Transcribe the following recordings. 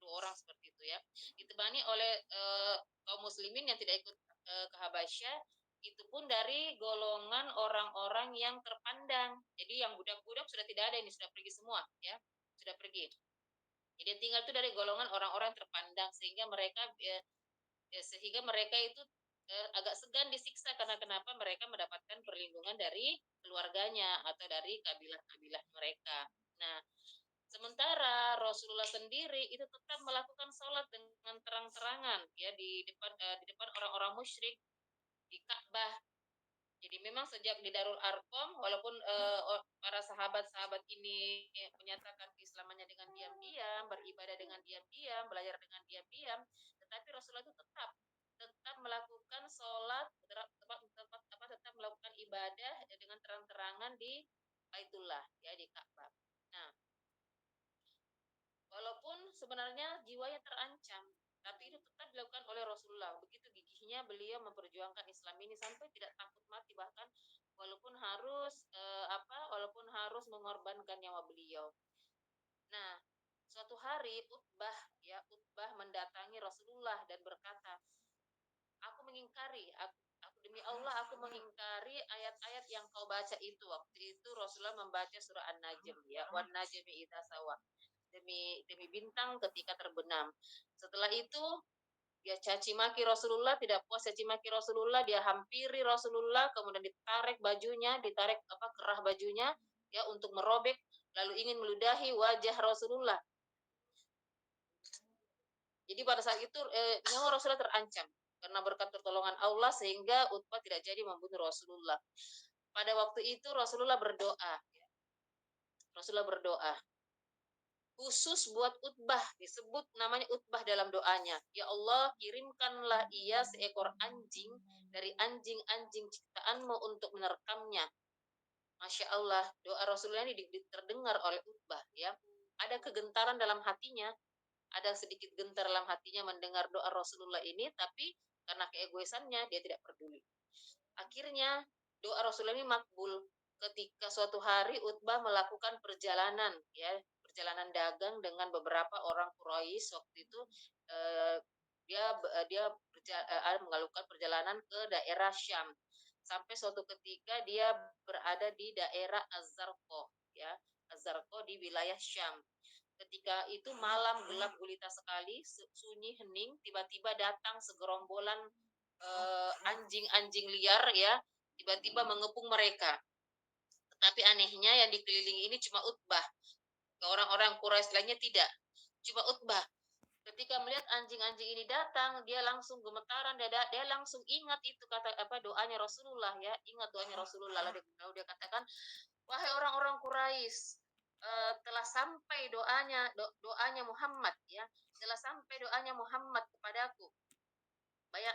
orang seperti itu ya. Ditemani oleh kaum muslimin yang tidak ikut ke Habasyah, itu pun dari golongan orang-orang yang terpandang. Jadi yang budak-budak sudah tidak ada, ini sudah pergi semua ya, sudah pergi. Jadi yang tinggal itu dari golongan orang-orang terpandang, sehingga mereka itu agak segan disiksa, karena kenapa, mereka mendapatkan perlindungan dari keluarganya atau dari kabilah-kabilah mereka. Nah, sementara Rasulullah sendiri itu tetap melakukan sholat dengan terang-terangan ya di depan orang-orang musyrik di Ka'bah. Jadi memang sejak di Darul Arqam, walaupun para sahabat-sahabat ini menyatakan keislamannya dengan diam-diam, beribadah dengan diam-diam, belajar dengan diam-diam, tetapi Rasulullah itu tetap melakukan sholat, tetap melakukan ibadah dengan terang-terangan di Baitullah ya, di Ka'bah. Nah, walaupun sebenarnya jiwanya terancam, tapi itu tetap dilakukan oleh Rasulullah. Begitu gigihnya beliau memperjuangkan Islam ini sampai tidak takut mati, bahkan walaupun harus mengorbankan nyawa beliau. Nah, suatu hari Utbah mendatangi Rasulullah dan berkata, aku demi Allah, aku mengingkari ayat-ayat yang kau baca itu. Waktu itu Rasulullah membaca surah An-Najm ya, wan najmi idza sawa, demi bintang ketika terbenam. Setelah itu dia caci maki Rasulullah, tidak puas caci maki Rasulullah, dia hampiri Rasulullah, kemudian ditarik kerah bajunya ya untuk merobek, lalu ingin meludahi wajah Rasulullah. Jadi pada saat itu nyawa Rasulullah terancam karena berkat pertolongan Allah, sehingga Utbah tidak jadi membunuh Rasulullah. Pada waktu itu Rasulullah berdoa. Rasulullah berdoa khusus buat Utbah, disebut namanya Utbah dalam doanya. Ya Allah, kirimkanlah ia seekor anjing dari anjing-anjing ciptaanmu untuk menerkamnya. Masya Allah, doa Rasulullah ini terdengar oleh Utbah ya. Ada kegentaran dalam hatinya, ada sedikit gentar dalam hatinya mendengar doa Rasulullah ini, tapi karena keegoisannya dia tidak peduli. Akhirnya doa Rasulullah ini makbul ketika suatu hari Utbah melakukan perjalanan dagang dengan beberapa orang Quraisy. Waktu itu dia melakukan perjalanan ke daerah Syam, sampai suatu ketika dia berada di daerah Az-Zarqa ya, Az-Zarqa di wilayah Syam. Ketika itu malam gelap gulita sekali, sunyi hening, tiba-tiba datang segerombolan anjing-anjing liar ya, tiba-tiba mengepung mereka. Tetapi anehnya yang dikelilingi ini cuma Utbah. Ke orang-orang Quraisy lainnya tidak. Cuma Utbah. Ketika melihat anjing-anjing ini datang, dia langsung gemetaran, dia langsung ingat itu doanya Rasulullah ya, ingat doanya Rasulullah. Lalu dia katakan, wahai orang-orang Quraisy, telah sampai doanya Muhammad ya, telah sampai doanya Muhammad kepadaku.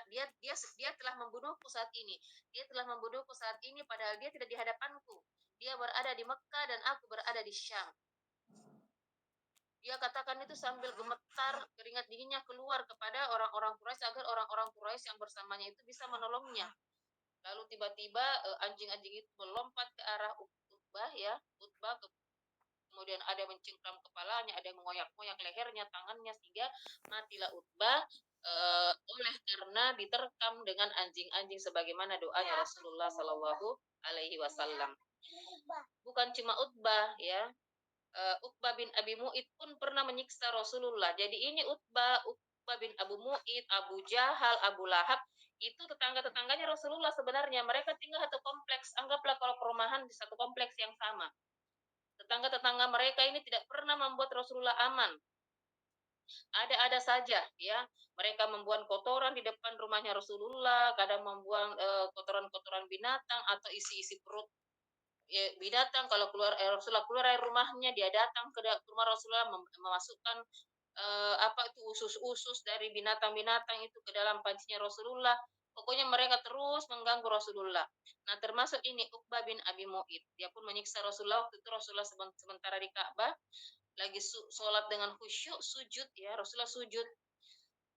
Dia telah membunuhku saat ini. Dia telah membunuhku saat ini, padahal dia tidak di hadapanku. Dia berada di Mekah dan aku berada di Syam. Dia katakan itu sambil gemetar, keringat dinginnya keluar kepada orang-orang Quraisy agar orang-orang Quraisy yang bersamanya itu bisa menolongnya. Lalu tiba-tiba anjing-anjing itu melompat ke arah Utbah ya, kemudian ada yang mencengkram kepalanya, ada yang mengoyak-ngoyak lehernya, tangannya, sehingga matilah Utbah karena diterkam dengan anjing-anjing sebagaimana doanya Rasulullah Shallallahu Alaihi Wasallam. Bukan cuma Utbah ya, Uqbah bin Abi Mu'id pun pernah menyiksa Rasulullah. Jadi ini Uqbah bin Abu Mu'id, Abu Jahal, Abu Lahab, itu tetangga-tetangganya Rasulullah sebenarnya. Mereka tinggal satu kompleks, anggaplah kalau perumahan di satu kompleks yang sama. Tetangga-tetangga mereka ini tidak pernah membuat Rasulullah aman. Ada saja ya, mereka membuang kotoran di depan rumahnya Rasulullah, kadang membuang kotoran-kotoran binatang atau isi-isi perut binatang. Kalau Rasulullah keluar dari rumahnya, dia datang ke rumah Rasulullah memasukkan usus-usus dari binatang-binatang itu ke dalam pancinya Rasulullah. Pokoknya mereka terus mengganggu Rasulullah. Nah, termasuk ini Uqbah bin Abi Mu'id. Dia pun menyiksa Rasulullah. Waktu itu Rasulullah sementara di Ka'bah lagi sholat dengan khusyuk, sujud ya, Rasulullah sujud.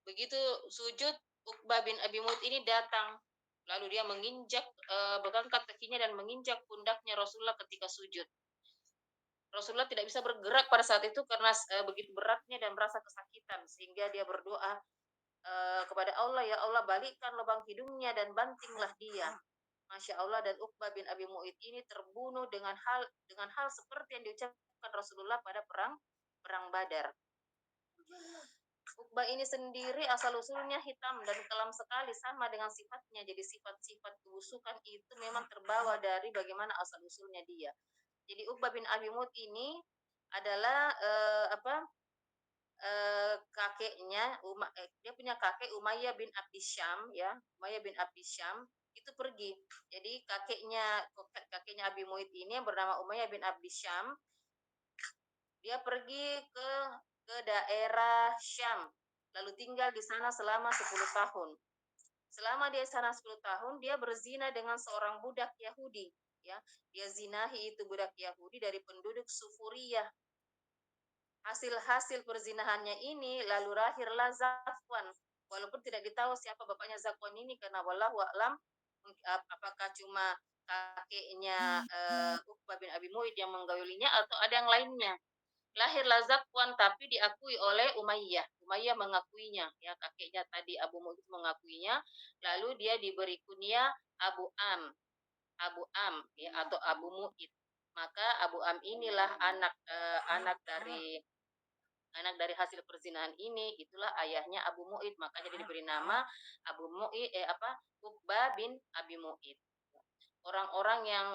Begitu sujud, Uqbah bin Abi Mu'id ini datang. Lalu dia mengangkat kakinya dan menginjak pundaknya Rasulullah ketika sujud. Rasulullah tidak bisa bergerak pada saat itu karena begitu beratnya dan merasa kesakitan sehingga dia berdoa kepada Allah, ya Allah balikkan lubang hidungnya dan bantinglah dia. Masya Allah, dan Uqbah bin Abi Mu'id ini terbunuh dengan hal seperti yang diucapkan Rasulullah pada perang Badar. Uqbah ini sendiri asal usulnya hitam dan kelam sekali, sama dengan sifatnya. Jadi sifat-sifat kebusukan itu memang terbawa dari bagaimana asal usulnya dia. Jadi Uqbah bin Abi Mu'id ini adalah kakeknya dia punya kakek Umayyah bin Abdi Syam, ya. Umayyah bin Abdi Syam itu pergi. Jadi kakeknya Abi Mu'id ini yang bernama Umayyah bin Abdi Syam, dia pergi ke daerah Syam, lalu tinggal di sana selama 10 tahun. Selama dia sana 10 tahun, dia berzina dengan seorang budak Yahudi, ya. Dia zinahi itu budak Yahudi dari penduduk Sufuriyah. Hasil perzinahannya ini lalu lahirlah Zakwan. Walaupun tidak ditahu siapa bapaknya Zakwan ini, karena wallahu a'lam apakah cuma kakeknya Uqbah bin Abi Mu'id yang menggaulinya atau ada yang lainnya. Lahirlah Zakwan tapi diakui oleh Umayyah. Umayyah mengakuinya, ya, kakeknya tadi Abu Mu'id mengakuinya, lalu dia diberi kunyah Abu Am. Abu Am, ya, atau Abu Mu'id. Maka Abu Am inilah anak dari hasil perzinahan ini, itulah ayahnya Abu Mu'id, makanya dia diberi nama Abu Mu'id Uqbah bin Abi Mu'id. Orang-orang yang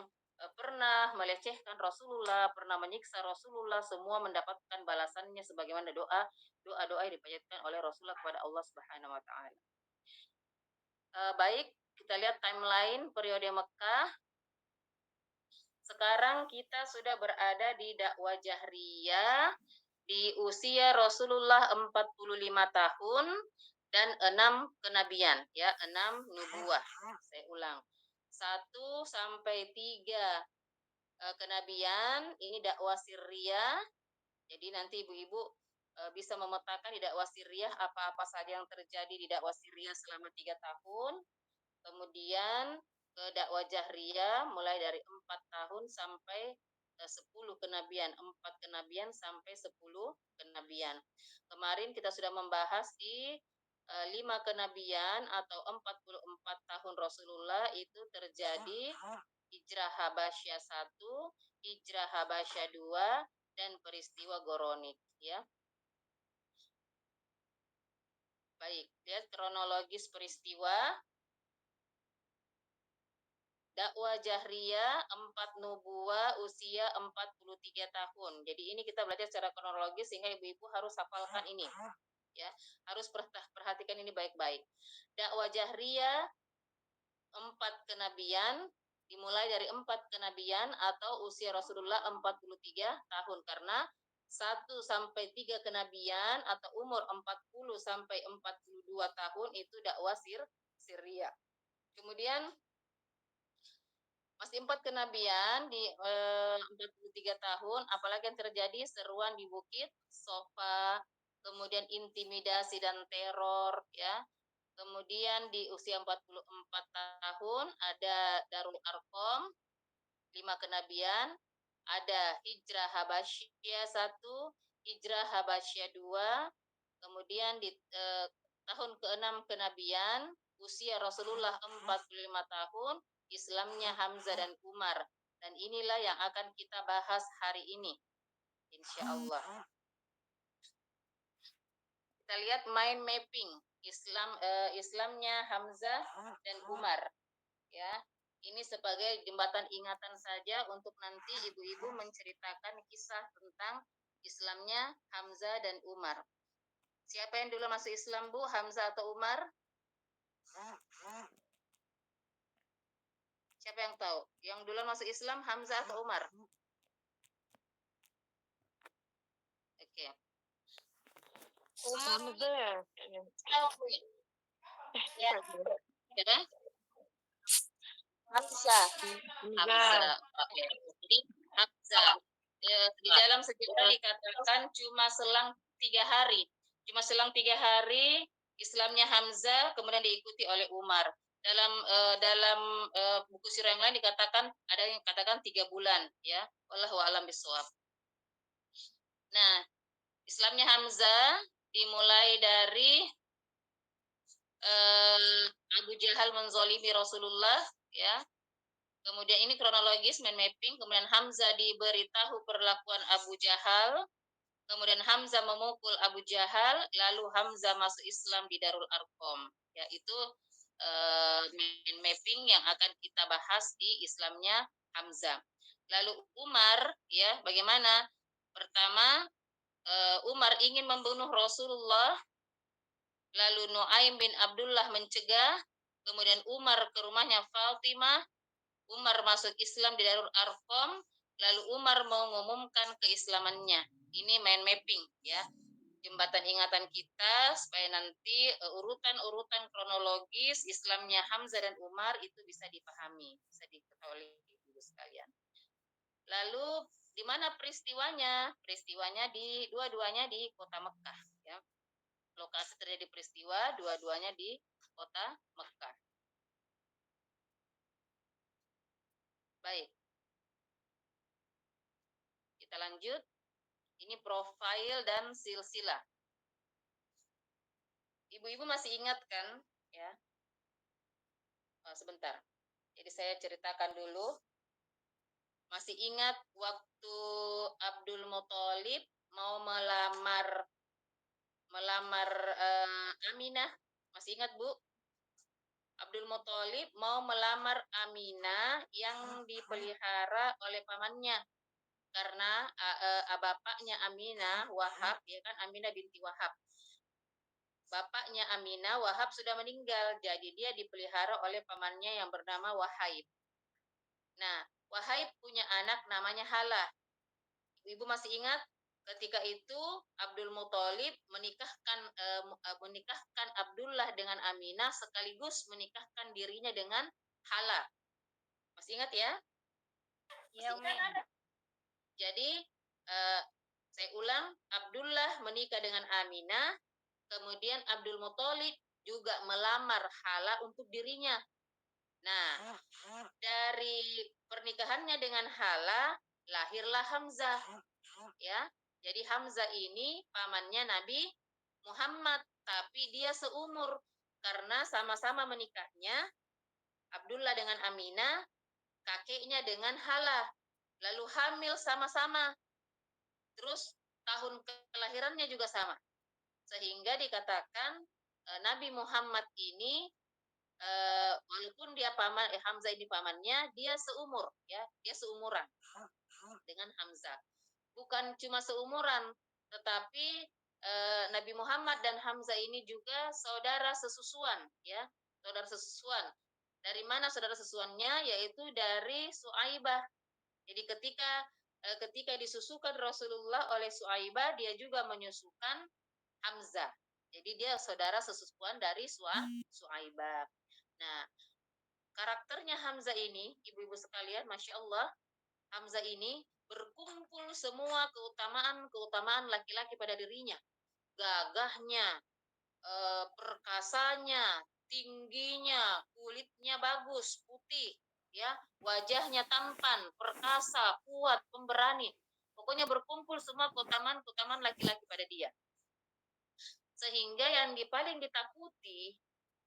pernah melecehkan Rasulullah, pernah menyiksa Rasulullah, semua mendapatkan balasannya sebagaimana doa yang dipanjatkan oleh Rasulullah kepada Allah Subhanahu wa taala. Baik, kita lihat timeline periode Mekah. Sekarang kita sudah berada di dakwah jahriyah di usia Rasulullah 45 tahun dan 6 kenabian, ya, 6 nubuah. Saya ulang. 1 sampai 3 kenabian, ini dakwah sirriyah. Jadi nanti ibu-ibu bisa memetakan di dakwah sirriyah apa-apa saja yang terjadi di dakwah sirriyah selama 3 tahun. Kemudian ke dakwah jahriyah mulai dari 4 tahun sampai 10 kenabian, 4 kenabian sampai 10 kenabian. Kemarin kita sudah membahas di 5 kenabian atau 44 tahun Rasulullah itu terjadi hijrah Habasyah 1, hijrah Habasyah 2, dan peristiwa Goronik, ya. Baik, lihat kronologis peristiwa. Dakwah jahriyah 4 nubuah usia 43 tahun. Jadi ini kita belajar secara kronologis sehingga ibu-ibu harus hafalkan ini. Ya, harus perhatikan ini baik-baik. Dakwah jahriyah 4 kenabian dimulai dari 4 kenabian atau usia Rasulullah 43 tahun karena 1 sampai 3 kenabian atau umur 40 sampai 42 tahun itu dakwah sirriyah. Kemudian masih 4 kenabian di 43 tahun, apalagi yang terjadi seruan di Bukit Sofa, kemudian intimidasi dan teror, ya. Kemudian di usia 44 tahun ada Darul Arqam, 5 kenabian, ada hijrah Habasyah 1, hijrah Habasyah 2, kemudian di tahun ke-6 kenabian, usia Rasulullah 45 tahun, Islamnya Hamzah dan Umar. Dan inilah yang akan kita bahas hari ini, insya Allah. Kita lihat mind mapping Islamnya Hamzah dan Umar, ya. Ini sebagai jembatan ingatan saja untuk nanti ibu-ibu menceritakan kisah tentang Islamnya Hamzah dan Umar. Siapa yang dulu masuk Islam, Bu? Hamzah atau Umar? Siapa yang tahu? Yang dulu masuk Islam Hamzah atau Umar? Oke. Umar ya. Ya. Hamzah. Oke. Jadi Hamzah. Di dalam sejarah dikatakan cuma selang 3 hari. Cuma selang 3 hari Islamnya Hamzah kemudian diikuti oleh Umar. Dalam buku sirah yang lain dikatakan ada yang katakan 3 bulan, ya. Wallahu a'lam bishawab. Nah, Islamnya Hamzah dimulai dari Abu Jahal menzolimi Rasulullah, ya. Kemudian ini kronologis mind mapping, kemudian Hamzah diberitahu perlakuan Abu Jahal, kemudian Hamzah memukul Abu Jahal, lalu Hamzah masuk Islam di Darul Arqam. Ya, itu mind mapping yang akan kita bahas di Islamnya Hamzah. Lalu Umar, ya, bagaimana? Pertama, Umar ingin membunuh Rasulullah, lalu Nuaim bin Abdullah mencegah, kemudian Umar ke rumahnya Fatimah, Umar masuk Islam di Darul Arqam, lalu Umar mengumumkan keislamannya. Ini mind mapping, ya, jembatan ingatan kita supaya nanti urutan-urutan kronologis Islamnya Hamzah dan Umar itu bisa dipahami, bisa diketahui ibu sekalian. Lalu di mana peristiwanya? Peristiwanya di dua-duanya di kota Mekah, ya. Lokasi terjadi peristiwa dua-duanya di kota Mekah. Baik, kita lanjut. Ini profil dan silsilah. Ibu-ibu masih ingat kan? Ya, sebentar. Jadi saya ceritakan dulu. Masih ingat waktu Abdul Muthalib mau melamar Aminah? Masih ingat, Bu? Abdul Muthalib mau melamar Aminah yang dipelihara oleh pamannya. Karena bapaknya Aminah, Wahab, ya kan, Aminah binti Wahab. Bapaknya Aminah, Wahab, sudah meninggal, jadi dia dipelihara oleh pamannya yang bernama Wahaib. Nah, Wahaib punya anak namanya Halah. Ibu masih ingat ketika itu Abdul Muthalib menikahkan Abdullah dengan Aminah sekaligus menikahkan dirinya dengan Halah. Masih ingat ya? Masih ingat? Jadi saya ulang, Abdullah menikah dengan Aminah, kemudian Abdul Muthalib juga melamar Halah untuk dirinya. Nah, dari pernikahannya dengan Halah lahirlah Hamzah, ya. Jadi Hamzah ini pamannya Nabi Muhammad, tapi dia seumur karena sama-sama menikahnya Abdullah dengan Aminah, kakeknya dengan Halah, lalu hamil sama-sama. Terus tahun kelahirannya juga sama. Sehingga dikatakan Nabi Muhammad ini walaupun dia Hamzah ini pamannya, dia seumur, ya, dia seumuran dengan Hamzah. Bukan cuma seumuran, tetapi Nabi Muhammad dan Hamzah ini juga saudara sesusuan, ya, saudara sesusuan. Dari mana saudara sesusuannya? Yaitu dari Suaibah. Jadi ketika disusukan Rasulullah oleh Suaibah, dia juga menyusukan Hamzah. Jadi dia saudara sesusuan dari Suaibah. Nah, karakternya Hamzah ini, ibu-ibu sekalian, Masya Allah, Hamzah ini berkumpul semua keutamaan laki-laki pada dirinya. Gagahnya, perkasanya, tingginya, kulitnya bagus, putih, ya, wajahnya tampan, perkasa, kuat, pemberani. Pokoknya berkumpul semua keutamaan laki-laki pada dia. Sehingga yang paling ditakuti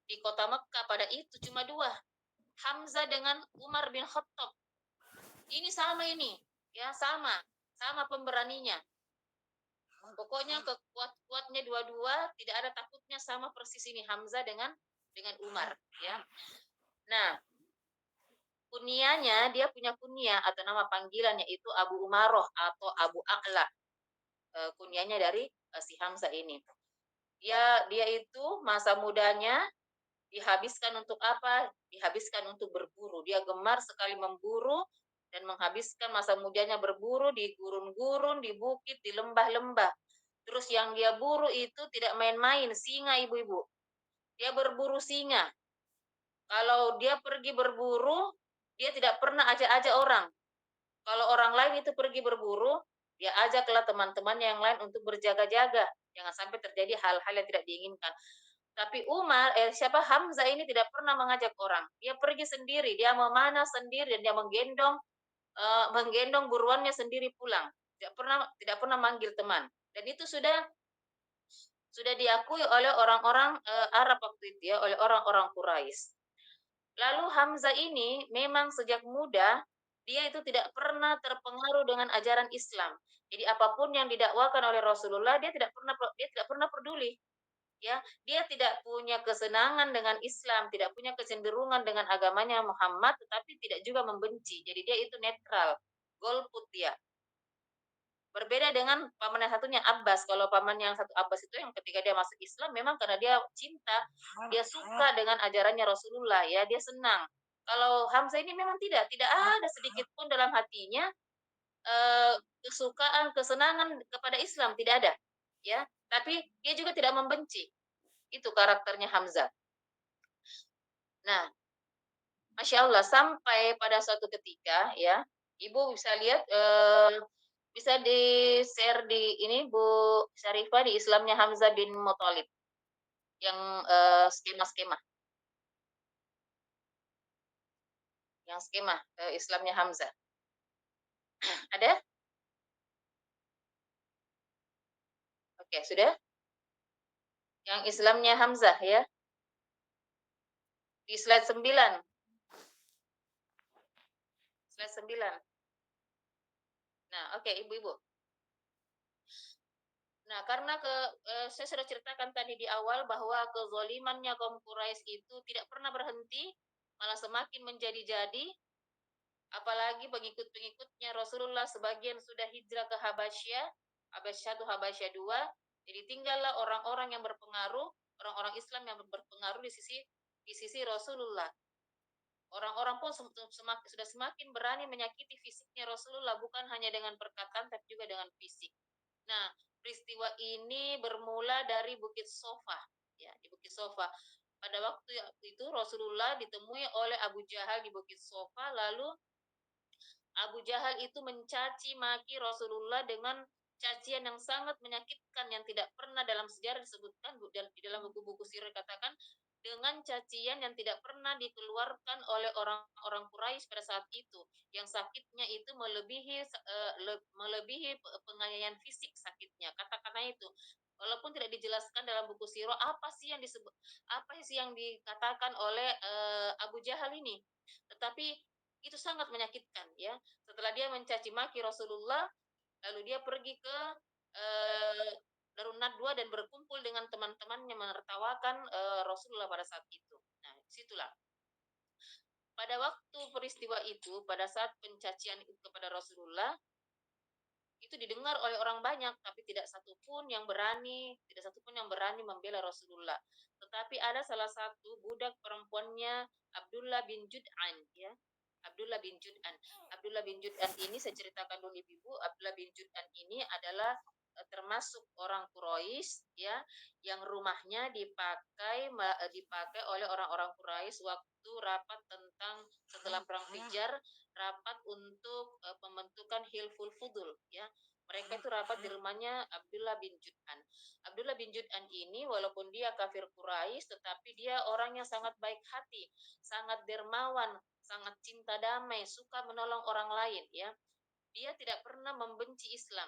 di kota Mekah pada itu cuma dua, Hamzah dengan Umar bin Khattab. Ini sama ini, ya, sama pemberaninya. Pokoknya kuatnya dua-dua, tidak ada takutnya, sama persis ini Hamzah dengan Umar, ya. Nah, kunianya, dia punya kunyah atau nama panggilannya itu Abu Umaroh atau Abu A'la. Kunianya dari si Hamzah ini. Dia itu masa mudanya dihabiskan untuk apa? Dihabiskan untuk berburu. Dia gemar sekali memburu dan menghabiskan masa mudanya berburu di gurun-gurun, di bukit, di lembah-lembah. Terus yang dia buru itu tidak main-main, singa, ibu-ibu. Dia berburu singa. Kalau dia pergi berburu, dia tidak pernah ajak-ajak orang. Kalau orang lain itu pergi berburu, dia ajaklah teman-temannya yang lain untuk berjaga-jaga. Jangan sampai terjadi hal-hal yang tidak diinginkan. Tapi Hamzah ini tidak pernah mengajak orang. Dia pergi sendiri, dia memanah sendiri, dan dia menggendong buruannya sendiri pulang. tidak pernah manggil teman. Dan itu sudah diakui oleh orang-orang Arab waktu itu ya, oleh orang-orang Quraisy. Lalu Hamzah ini memang sejak muda dia itu tidak pernah terpengaruh dengan ajaran Islam. Jadi apapun yang didakwakan oleh Rasulullah dia tidak pernah peduli ya. Dia tidak punya kesenangan dengan Islam, tidak punya kecenderungan dengan agamanya Muhammad, tetapi tidak juga membenci. Jadi dia itu netral, golput dia. Berbeda dengan paman yang satunya Abbas. Kalau paman yang satu Abbas itu yang ketika dia masuk Islam memang karena dia cinta, dia suka dengan ajarannya Rasulullah ya, dia senang. Kalau Hamzah ini memang tidak ada sedikit pun dalam hatinya kesukaan, kesenangan kepada Islam, tidak ada. Ya, tapi dia juga tidak membenci. Itu karakternya Hamzah. Nah, Masya Allah, sampai pada suatu ketika ya, Ibu bisa lihat bisa di-share di ini Bu Syarifah di Islamnya Hamzah bin Muthalib yang skema-skema, yang skema Islamnya Hamzah. Ada? Oke, sudah? Yang Islamnya Hamzah ya, di slide 9. Slide 9. Nah, oke Ibu-ibu. Nah, karena saya sudah ceritakan tadi di awal bahwa kezalimannya kaum Quraisy itu tidak pernah berhenti, malah semakin menjadi-jadi, apalagi pengikut-pengikutnya Rasulullah sebagian sudah hijrah ke Habasyah, Habasyah 1, Habasyah 2. Jadi tinggallah orang-orang yang berpengaruh, orang-orang Islam yang berpengaruh di sisi Rasulullah. Orang-orang pun sudah semakin berani menyakiti fisiknya Rasulullah, bukan hanya dengan perkataan tapi juga dengan fisik. Nah, peristiwa ini bermula dari Bukit Sofa, ya, di Bukit Sofa. Pada waktu itu Rasulullah ditemui oleh Abu Jahal di Bukit Sofa, lalu Abu Jahal itu mencaci maki Rasulullah dengan cacian yang sangat menyakitkan yang tidak pernah dalam sejarah disebutkan di dalam buku-buku sirah katakan dengan cacian yang tidak pernah dikeluarkan oleh orang-orang Quraisy pada saat itu, yang sakitnya itu melebihi penganiayaan fisik sakitnya, kata-kata itu walaupun tidak dijelaskan dalam buku sirah apa sih yang dikatakan oleh Abu Jahal ini, tetapi itu sangat menyakitkan ya. Setelah dia mencaci maki Rasulullah, lalu dia pergi ke eh, Darun Nadwa dan berkumpul dengan teman-temannya menertawakan Rasulullah pada saat itu. Nah, disitulah. Pada waktu peristiwa itu, pada saat pencacian itu kepada Rasulullah, itu didengar oleh orang banyak, tapi tidak satupun yang berani membela Rasulullah. Tetapi ada salah satu budak perempuannya, Abdullah bin Jud'an ya. Abdullah bin Jud'an. Abdullah bin Jud'an ini saya ceritakan dulu Ibu. Abdullah bin Jud'an ini adalah termasuk orang Quraisy ya, yang rumahnya dipakai oleh orang-orang Quraisy waktu rapat tentang setelah perang Fijar, rapat untuk pembentukan Hilful Fudul ya. Mereka itu rapat di rumahnya Abdullah bin Jud'an. Abdullah bin Jud'an ini walaupun dia kafir Quraisy, tetapi dia orangnya sangat baik hati, sangat dermawan, sangat cinta damai, suka menolong orang lain ya. Dia tidak pernah membenci Islam,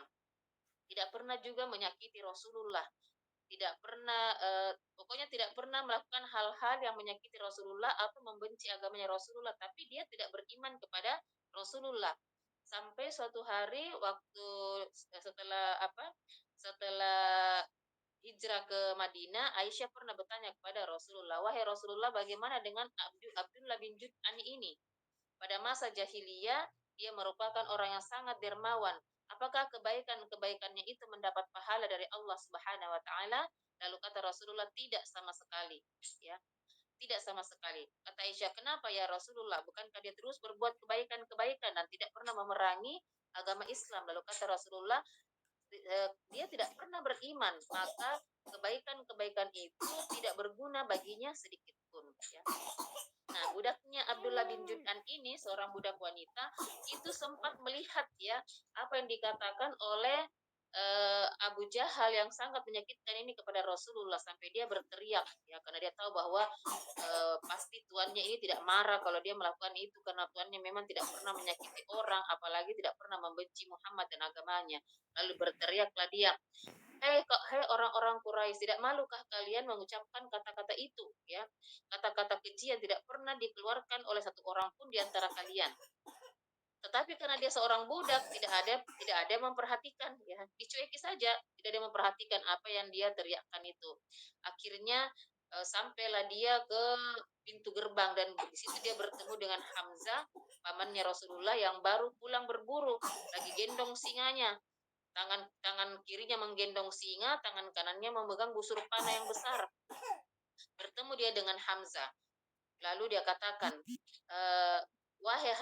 tidak pernah juga menyakiti Rasulullah, tidak pernah pokoknya tidak pernah melakukan hal-hal yang menyakiti Rasulullah atau membenci agamanya Rasulullah, tapi dia tidak beriman kepada Rasulullah. Sampai suatu hari waktu setelah hijrah ke Madinah, Aisyah pernah bertanya kepada Rasulullah, wahai Rasulullah, bagaimana dengan Abdullah bin Jud'an ini? Pada masa jahiliyah dia merupakan orang yang sangat dermawan. Apakah kebaikan-kebaikannya itu mendapat pahala dari Allah Subhanahu wa taala? Lalu kata Rasulullah, tidak sama sekali, ya. Tidak sama sekali. Kata Aisyah, kenapa ya Rasulullah? Bukankah dia terus berbuat kebaikan-kebaikan dan tidak pernah memerangi agama Islam? Lalu kata Rasulullah, dia tidak pernah beriman, maka kebaikan-kebaikan itu tidak berguna baginya sedikit pun ya. Nah, budaknya Abdullah bin Jud'an ini, seorang budak wanita, itu sempat melihat ya apa yang dikatakan oleh Abu Jahal yang sangat menyakitkan ini kepada Rasulullah sampai dia berteriak ya karena dia tahu bahwa pasti tuannya ini tidak marah kalau dia melakukan itu karena tuannya memang tidak pernah menyakiti orang apalagi tidak pernah membenci Muhammad dan agamanya. Lalu berteriaklah dia, hei orang-orang Quraisy, tidak malukah kalian mengucapkan kata-kata itu ya, kata-kata keji yang tidak pernah dikeluarkan oleh satu orang pun di antara kalian. Tetapi karena dia seorang budak, tidak ada yang memperhatikan, ya dicueki saja, tidak ada yang memperhatikan apa yang dia teriakkan itu. Akhirnya sampailah dia ke pintu gerbang dan di situ dia bertemu dengan Hamzah, pamannya Rasulullah yang baru pulang berburu, lagi gendong singanya. Tangan tangan kirinya menggendong singa, tangan kanannya memegang busur panah yang besar. Bertemu dia dengan Hamzah. Lalu dia katakan, wahai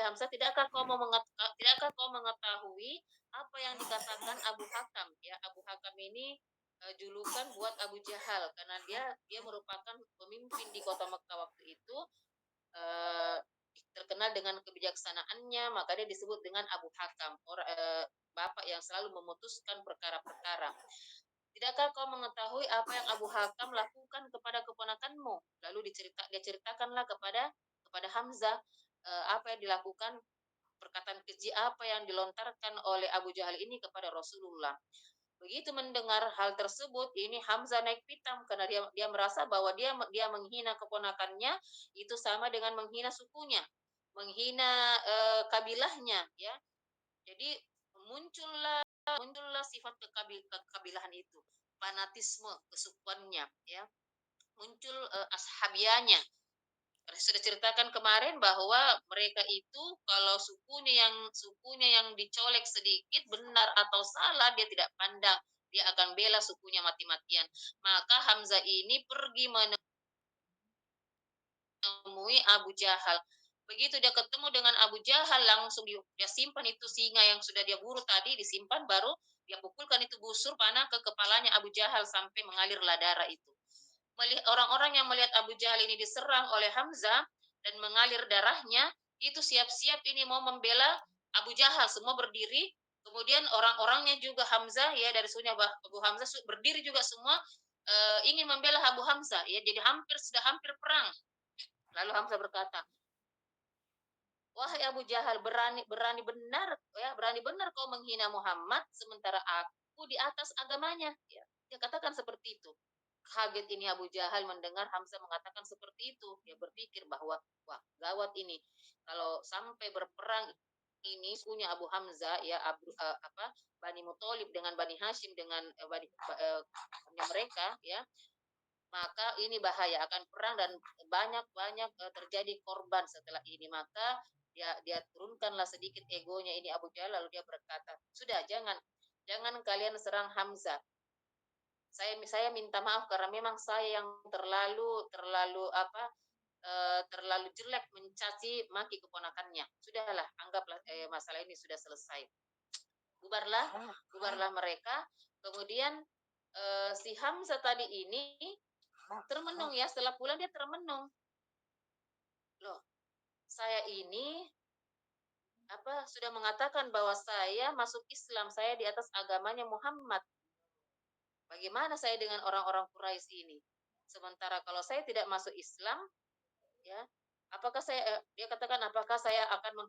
Hamzah, tidakkah kau mengetahui apa yang dikatakan Abu Hakam? Ya, Abu Hakam ini julukan buat Abu Jahal karena dia merupakan pemimpin di kota Mekah waktu itu, eh, terkenal dengan kebijaksanaannya, maka dia disebut dengan Abu Hakam, bapak yang selalu memutuskan perkara-perkara. Tidakkah kau mengetahui apa yang Abu Hakam lakukan kepada keponakanmu? Lalu dia ceritakanlah kepada Hamzah apa yang dilakukan, perkataan keji apa yang dilontarkan oleh Abu Jahal ini kepada Rasulullah. Begitu mendengar hal tersebut, ini Hamzah naik pitam karena dia merasa bahwa dia menghina keponakannya itu sama dengan menghina sukunya, menghina kabilahnya, ya. Jadi muncullah sifat kekabilahan itu, fanatisme kesukuannya, ya. Muncul ashabianya. Sudah ceritakan kemarin bahwa mereka itu kalau sukunya yang dicolek sedikit benar atau salah dia tidak pandang, dia akan bela sukunya mati-matian. Maka Hamzah ini pergi menemui Abu Jahal. Begitu dia ketemu dengan Abu Jahal, langsung dia simpan itu singa yang sudah dia buru tadi, disimpan, baru dia pukulkan itu busur panah ke kepalanya Abu Jahal sampai mengalirlah darah itu. Orang-orang yang melihat Abu Jahal ini diserang oleh Hamzah dan mengalir darahnya, itu siap-siap ini mau membela Abu Jahal, semua berdiri. Kemudian orang-orangnya juga Hamzah, ya dari sunya Abu Hamzah berdiri juga semua, ingin membela Abu Hamzah, ya jadi sudah hampir perang. Lalu Hamzah berkata, wahai Abu Jahal, berani benar kau menghina Muhammad sementara aku di atas agamanya, ya. Dia katakan seperti itu. Kaget ini Abu Jahal mendengar Hamzah mengatakan seperti itu. Dia berpikir bahwa wah, gawat ini. Kalau sampai berperang ini punya Abu Hamzah, ya Bani Muthalib dengan Bani Hashim dengan mereka, ya, maka ini bahaya, akan perang dan banyak terjadi korban setelah ini. Maka dia turunkanlah sedikit egonya ini Abu Jahal, lalu dia berkata, sudah, jangan kalian serang Hamzah. Saya minta maaf karena memang saya yang terlalu jelek mencaci maki keponakannya. Sudahlah, anggaplah masalah ini sudah selesai. Bubarlah mereka. Kemudian si Hamzah tadi ini termenung, ya, setelah pulang dia termenung. Loh, saya ini sudah mengatakan bahwa saya masuk Islam, saya di atas agamanya Muhammad. Bagaimana saya dengan orang-orang Quraisy ini? Sementara kalau saya tidak masuk Islam, ya, dia katakan, apakah saya akan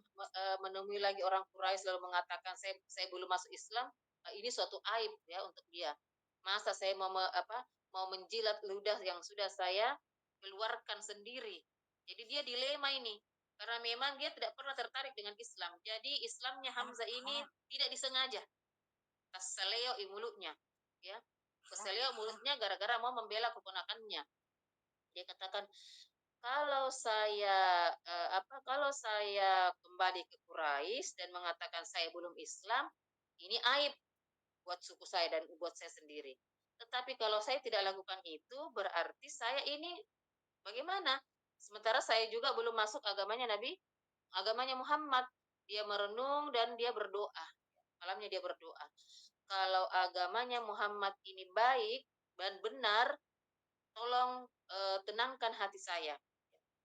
menemui lagi orang Quraisy lalu mengatakan saya belum masuk Islam? Ini suatu aib, ya, untuk dia. Masa saya mau menjilat ludah yang sudah saya keluarkan sendiri. Jadi dia dilema ini karena memang dia tidak pernah tertarik dengan Islam. Jadi Islamnya Hamzah ini tidak disengaja. Keseleo mulutnya, ya. Keseleo mulutnya gara-gara mau membela keponakannya. Dia katakan, kalau saya kembali ke Quraisy dan mengatakan saya belum Islam, ini aib buat suku saya dan buat saya sendiri. Tetapi kalau saya tidak lakukan itu, berarti saya ini bagaimana? Sementara saya juga belum masuk agamanya Muhammad. Dia merenung dan dia berdoa. Malamnya dia berdoa, kalau agamanya Muhammad ini baik dan benar, tolong tenangkan hati saya.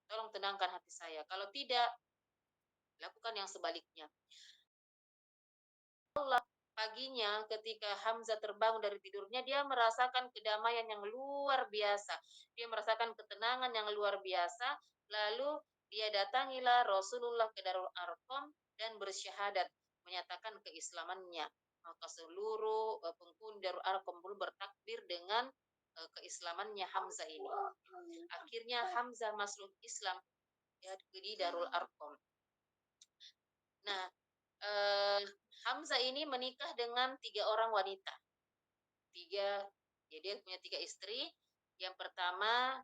Tolong tenangkan hati saya. Kalau tidak, lakukan yang sebaliknya. Allah paginya ketika Hamzah terbangun dari tidurnya, dia merasakan kedamaian yang luar biasa. Dia merasakan ketenangan yang luar biasa. Lalu dia datangilah Rasulullah ke Darul Arqam dan bersyahadat, menyatakan keislamannya. Maka seluruh penghuni Darul Arqam pun bertakbir dengan keislamannya Hamzah ini. Akhirnya Hamzah masuk Islam ya di Darul Arqam. Nah, Hamzah ini menikah dengan 3 orang wanita. Jadi dia punya 3 istri. Yang pertama,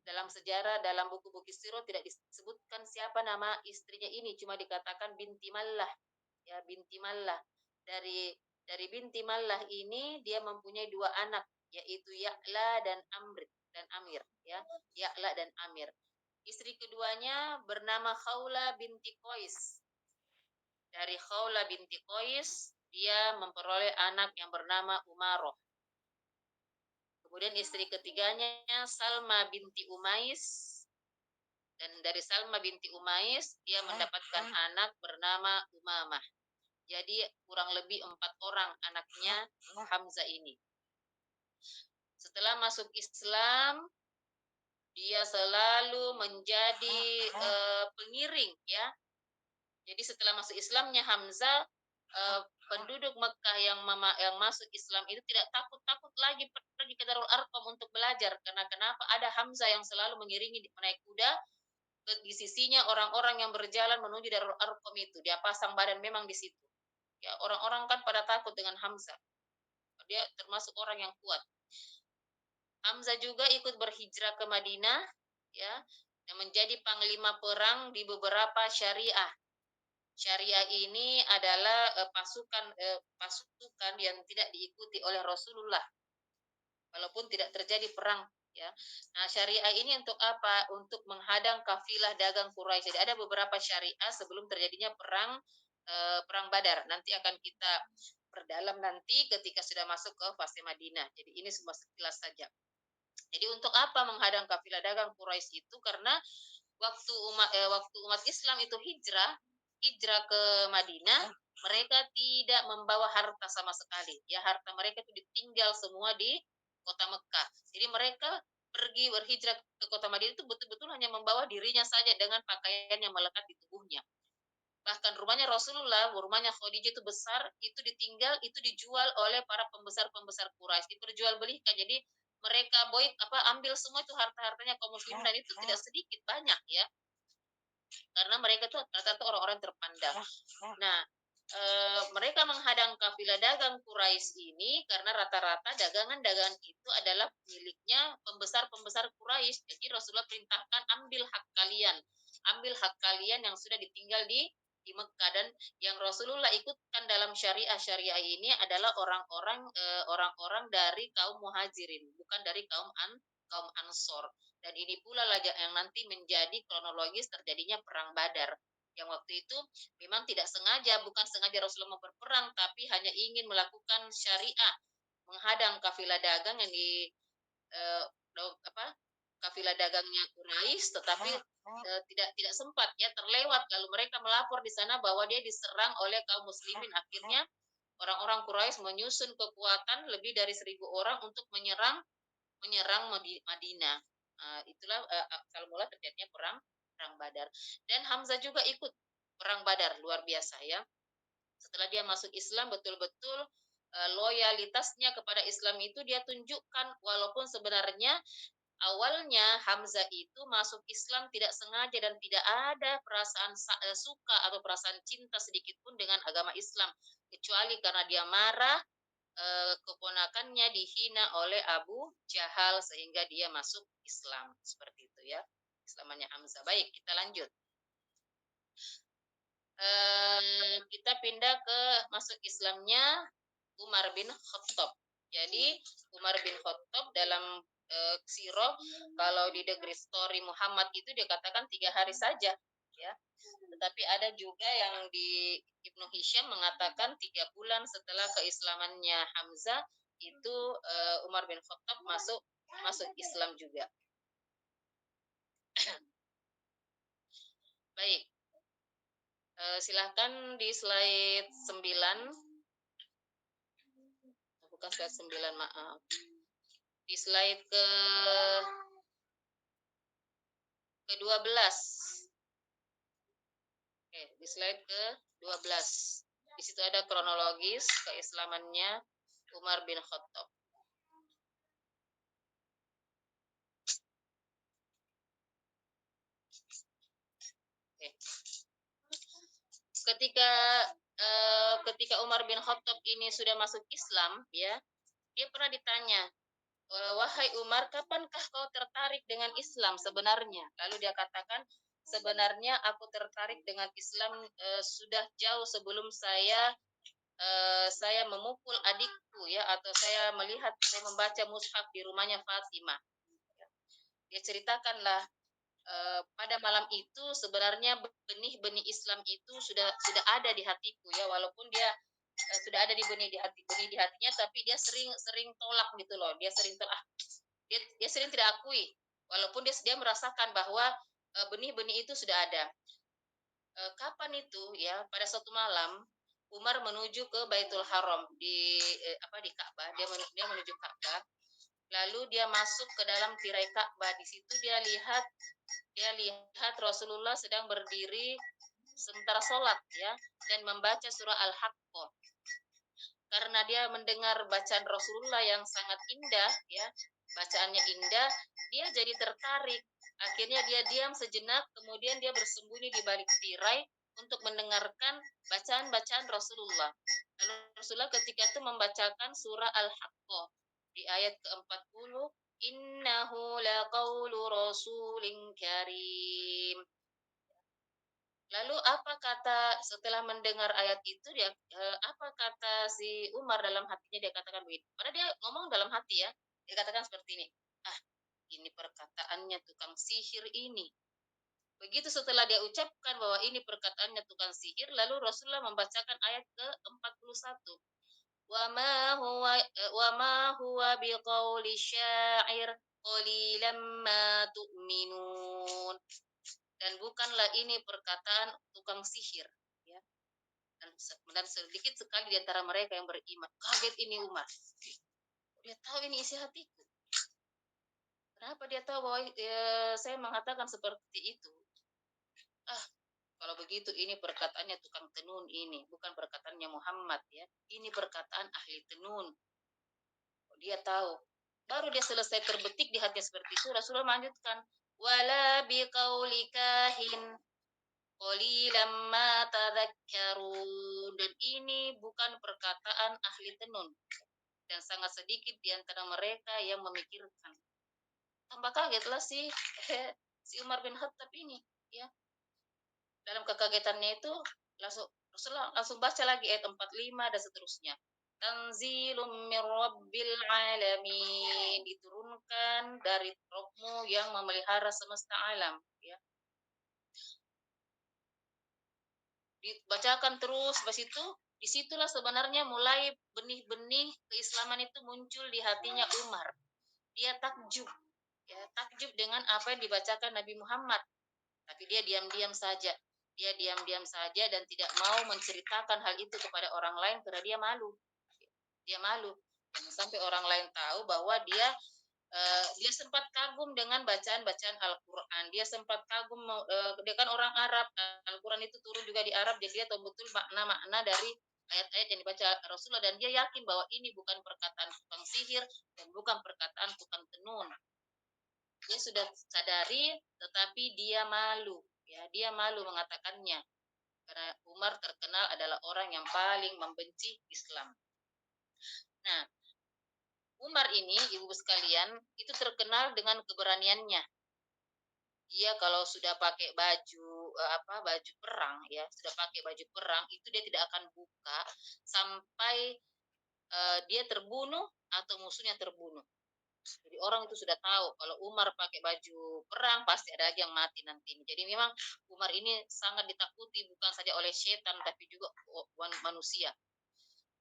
dalam sejarah, dalam buku-buku sirah tidak disebutkan siapa nama istrinya ini, cuma dikatakan binti Mallah. Ya, binti Mallah. Dari binti Mallah ini dia mempunyai 2 anak, yaitu Ya'la dan Amir, ya. Ya'la dan Amir. Istri keduanya bernama Khawla binti Qais. Dari Khawla binti Qais, dia memperoleh anak yang bernama Umaroh. Kemudian istri ketiganya Salma binti Umais. Dan dari Salma binti Umais, dia mendapatkan anak bernama Umamah. Jadi kurang lebih 4 orang anaknya Hamzah ini. Setelah masuk Islam, dia selalu menjadi pengiring, ya. Jadi setelah masuk Islamnya Hamzah, penduduk Mekah yang masuk Islam itu tidak takut lagi pergi ke Darul Arqam untuk belajar, karena kenapa? Ada Hamzah yang selalu mengiringi menaik kuda. Di sisinya orang-orang yang berjalan menuju Darul Arqam itu, dia pasang badan memang di situ. Ya, orang-orang kan pada takut dengan Hamzah. Dia termasuk orang yang kuat. Hamzah juga ikut berhijrah ke Madinah, ya, dan menjadi panglima perang di beberapa syariah. Syariah ini adalah pasukan yang tidak diikuti oleh Rasulullah, walaupun tidak terjadi perang, ya. Nah, syariah ini untuk apa? Untuk menghadang kafilah dagang Quraisy. Jadi ada beberapa syariah sebelum terjadinya perang Badar. Nanti akan kita perdalam nanti ketika sudah masuk ke fase Madinah. Jadi ini semua sekilas saja. Jadi untuk apa menghadang kafilah dagang Quraisy itu? Karena waktu umat Islam itu hijrah ke Madinah, mereka tidak membawa harta sama sekali. Ya, harta mereka itu ditinggal semua di kota Mekah. Jadi mereka pergi berhijrah ke kota Madinah itu betul-betul hanya membawa dirinya saja dengan pakaian yang melekat di tubuhnya. Bahkan rumahnya Rasulullah, rumahnya Khadijah itu besar, itu ditinggal, itu dijual oleh para pembesar-pembesar Quraisy, diperjualbelikan. Jadi mereka ambil semua itu harta-hartanya kaum muslimin, dan itu tidak sedikit, banyak, ya. Karena mereka tuh rata-rata orang-orang terpandang. Nah, mereka menghadang kafilah dagang Quraisy ini karena rata-rata dagangan-dagangan itu adalah miliknya pembesar-pembesar Quraisy. Jadi Rasulullah perintahkan ambil hak kalian yang sudah ditinggal di Mekah. Dan yang Rasulullah ikutkan dalam syariah ini adalah orang-orang dari kaum Muhajirin, bukan dari kaum Ansor. Dan ini pula yang nanti menjadi kronologis terjadinya perang Badar, yang waktu itu memang tidak sengaja, bukan sengaja Rasulullah mau berperang, tapi hanya ingin melakukan syariah, menghadang kafilah dagang yang kafilah dagangnya Quraisy, tetapi tidak sempat, ya, terlewat. Lalu mereka melapor di sana bahwa dia diserang oleh kaum muslimin. Akhirnya orang-orang Quraisy menyusun kekuatan lebih dari 1.000 orang untuk menyerang Madinah. Itulah asal mula terjadinya perang Badar. Dan Hamzah juga ikut perang Badar, luar biasa, ya. Setelah dia masuk Islam, betul-betul loyalitasnya kepada Islam itu dia tunjukkan, walaupun sebenarnya awalnya Hamzah itu masuk Islam tidak sengaja dan tidak ada perasaan suka atau perasaan cinta sedikit pun dengan agama Islam, kecuali karena dia marah keponakannya dihina oleh Abu Jahal sehingga dia masuk Islam, seperti itu, ya, Islamannya Hamzah. Baik, kita lanjut. Kita pindah ke masuk Islamnya Umar bin Khattab. Jadi Umar bin Khattab dalam sirah, kalau di The Great Story Muhammad itu dia katakan 3 hari saja, ya. Tetapi ada juga yang di Ibnu Hisham mengatakan 3 bulan setelah keislamannya Hamzah itu Umar bin Khattab masuk Islam juga. Baik. Silahkan di slide 9. bukan slide 9, maaf. Di slide ke-12. Oke, di slide ke-12. Di situ ada kronologis keislamannya Umar bin Khattab. Oke. Ketika Umar bin Khattab ini sudah masuk Islam, ya, dia pernah ditanya, wahai Umar, kapankah kau tertarik dengan Islam sebenarnya? Lalu dia katakan, sebenarnya aku tertarik dengan Islam sudah jauh sebelum saya memukul adikku, ya, atau saya membaca mushaf di rumahnya Fatimah. Dia ceritakanlah, pada malam itu sebenarnya benih-benih Islam itu sudah ada di hatiku, ya, walaupun dia sudah ada benih di hatinya, tapi dia sering tolak gitu loh. Dia sering tolak, dia sering tidak akui, walaupun dia merasakan bahwa benih-benih itu sudah ada. Kapan itu, ya, pada suatu malam Umar menuju ke Baitul Haram di Ka'bah. Dia menuju Ka'bah, lalu dia masuk ke dalam tirai Ka'bah. Di situ dia lihat Rasulullah sedang berdiri sementara sholat, ya, dan membaca surah Al-Haqqah. Karena dia mendengar bacaan Rasulullah yang sangat indah, ya, bacaannya indah, dia jadi tertarik. Akhirnya dia diam sejenak, kemudian dia bersembunyi di balik tirai untuk mendengarkan bacaan-bacaan Rasulullah. Lalu Rasulullah ketika itu membacakan surah Al-Haqqah di ayat ke-40, innahu laqaulu rasulin karim. Lalu setelah mendengar ayat itu, apa kata si Umar dalam hatinya? Dia katakan begini. Padahal dia ngomong dalam hati, ya. Dia katakan seperti ini. Ah, ini perkataannya tukang sihir ini. Begitu setelah dia ucapkan bahwa ini perkataannya tukang sihir, lalu Rasulullah membacakan ayat ke-41. Wa ma huwa biqauli syair qalilan ma tu'minun. Dan bukanlah ini perkataan tukang sihir, ya. Dan sedikit sekali di antara mereka yang beriman. Kaget ini Umar. Dia tahu ini isi hatiku. Kenapa dia tahu bahwa saya mengatakan seperti itu? Kalau begitu ini perkataannya tukang tenun ini, bukan perkataannya Muhammad, ya. Ini perkataan ahli tenun. Dia tahu. Baru dia selesai terbetik di hati seperti itu, Rasulullah melanjutkan, wala biqauli kahin qalilan ma tadhakkarun. Dan ini bukan perkataan ahli tenun, dan sangat sedikit di antara mereka yang memikirkan. Tambah kagetlah si Umar bin Khattab ini, ya. Dalam kekagetannya itu Rasulullah langsung baca lagi ayat 45 dan seterusnya. Tanzilum min rabbil alamin, diturunkan dari Rabbmu yang memelihara semesta alam, ya. Dibacakan terus, disitulah sebenarnya mulai benih-benih keislaman itu muncul di hatinya Umar. Dia takjub, ya, takjub dengan apa yang dibacakan Nabi Muhammad, tapi dia diam-diam saja. Dia diam-diam saja dan tidak mau menceritakan hal itu kepada orang lain karena dia malu. Dia malu. Jangan sampai orang lain tahu bahwa dia sempat kagum dengan bacaan-bacaan Al-Quran. Dia sempat kagum, dia kan orang Arab. Al-Quran itu turun juga di Arab, jadi dia tahu betul makna-makna dari ayat-ayat yang dibaca Rasulullah, dan dia yakin bahwa ini bukan perkataan tukang sihir dan bukan perkataan tukang tenun. Dia sudah sadari, tetapi dia malu, ya, dia malu mengatakannya karena Umar terkenal adalah orang yang paling membenci Islam. Nah, Umar ini, ibu sekalian, itu terkenal dengan keberaniannya. Dia kalau sudah pakai baju perang, ya, sudah pakai baju perang, itu dia tidak akan buka sampai dia terbunuh atau musuhnya terbunuh. Jadi orang itu sudah tahu kalau Umar pakai baju perang pasti ada lagi yang mati nanti. Jadi memang Umar ini sangat ditakuti bukan saja oleh setan tapi juga manusia.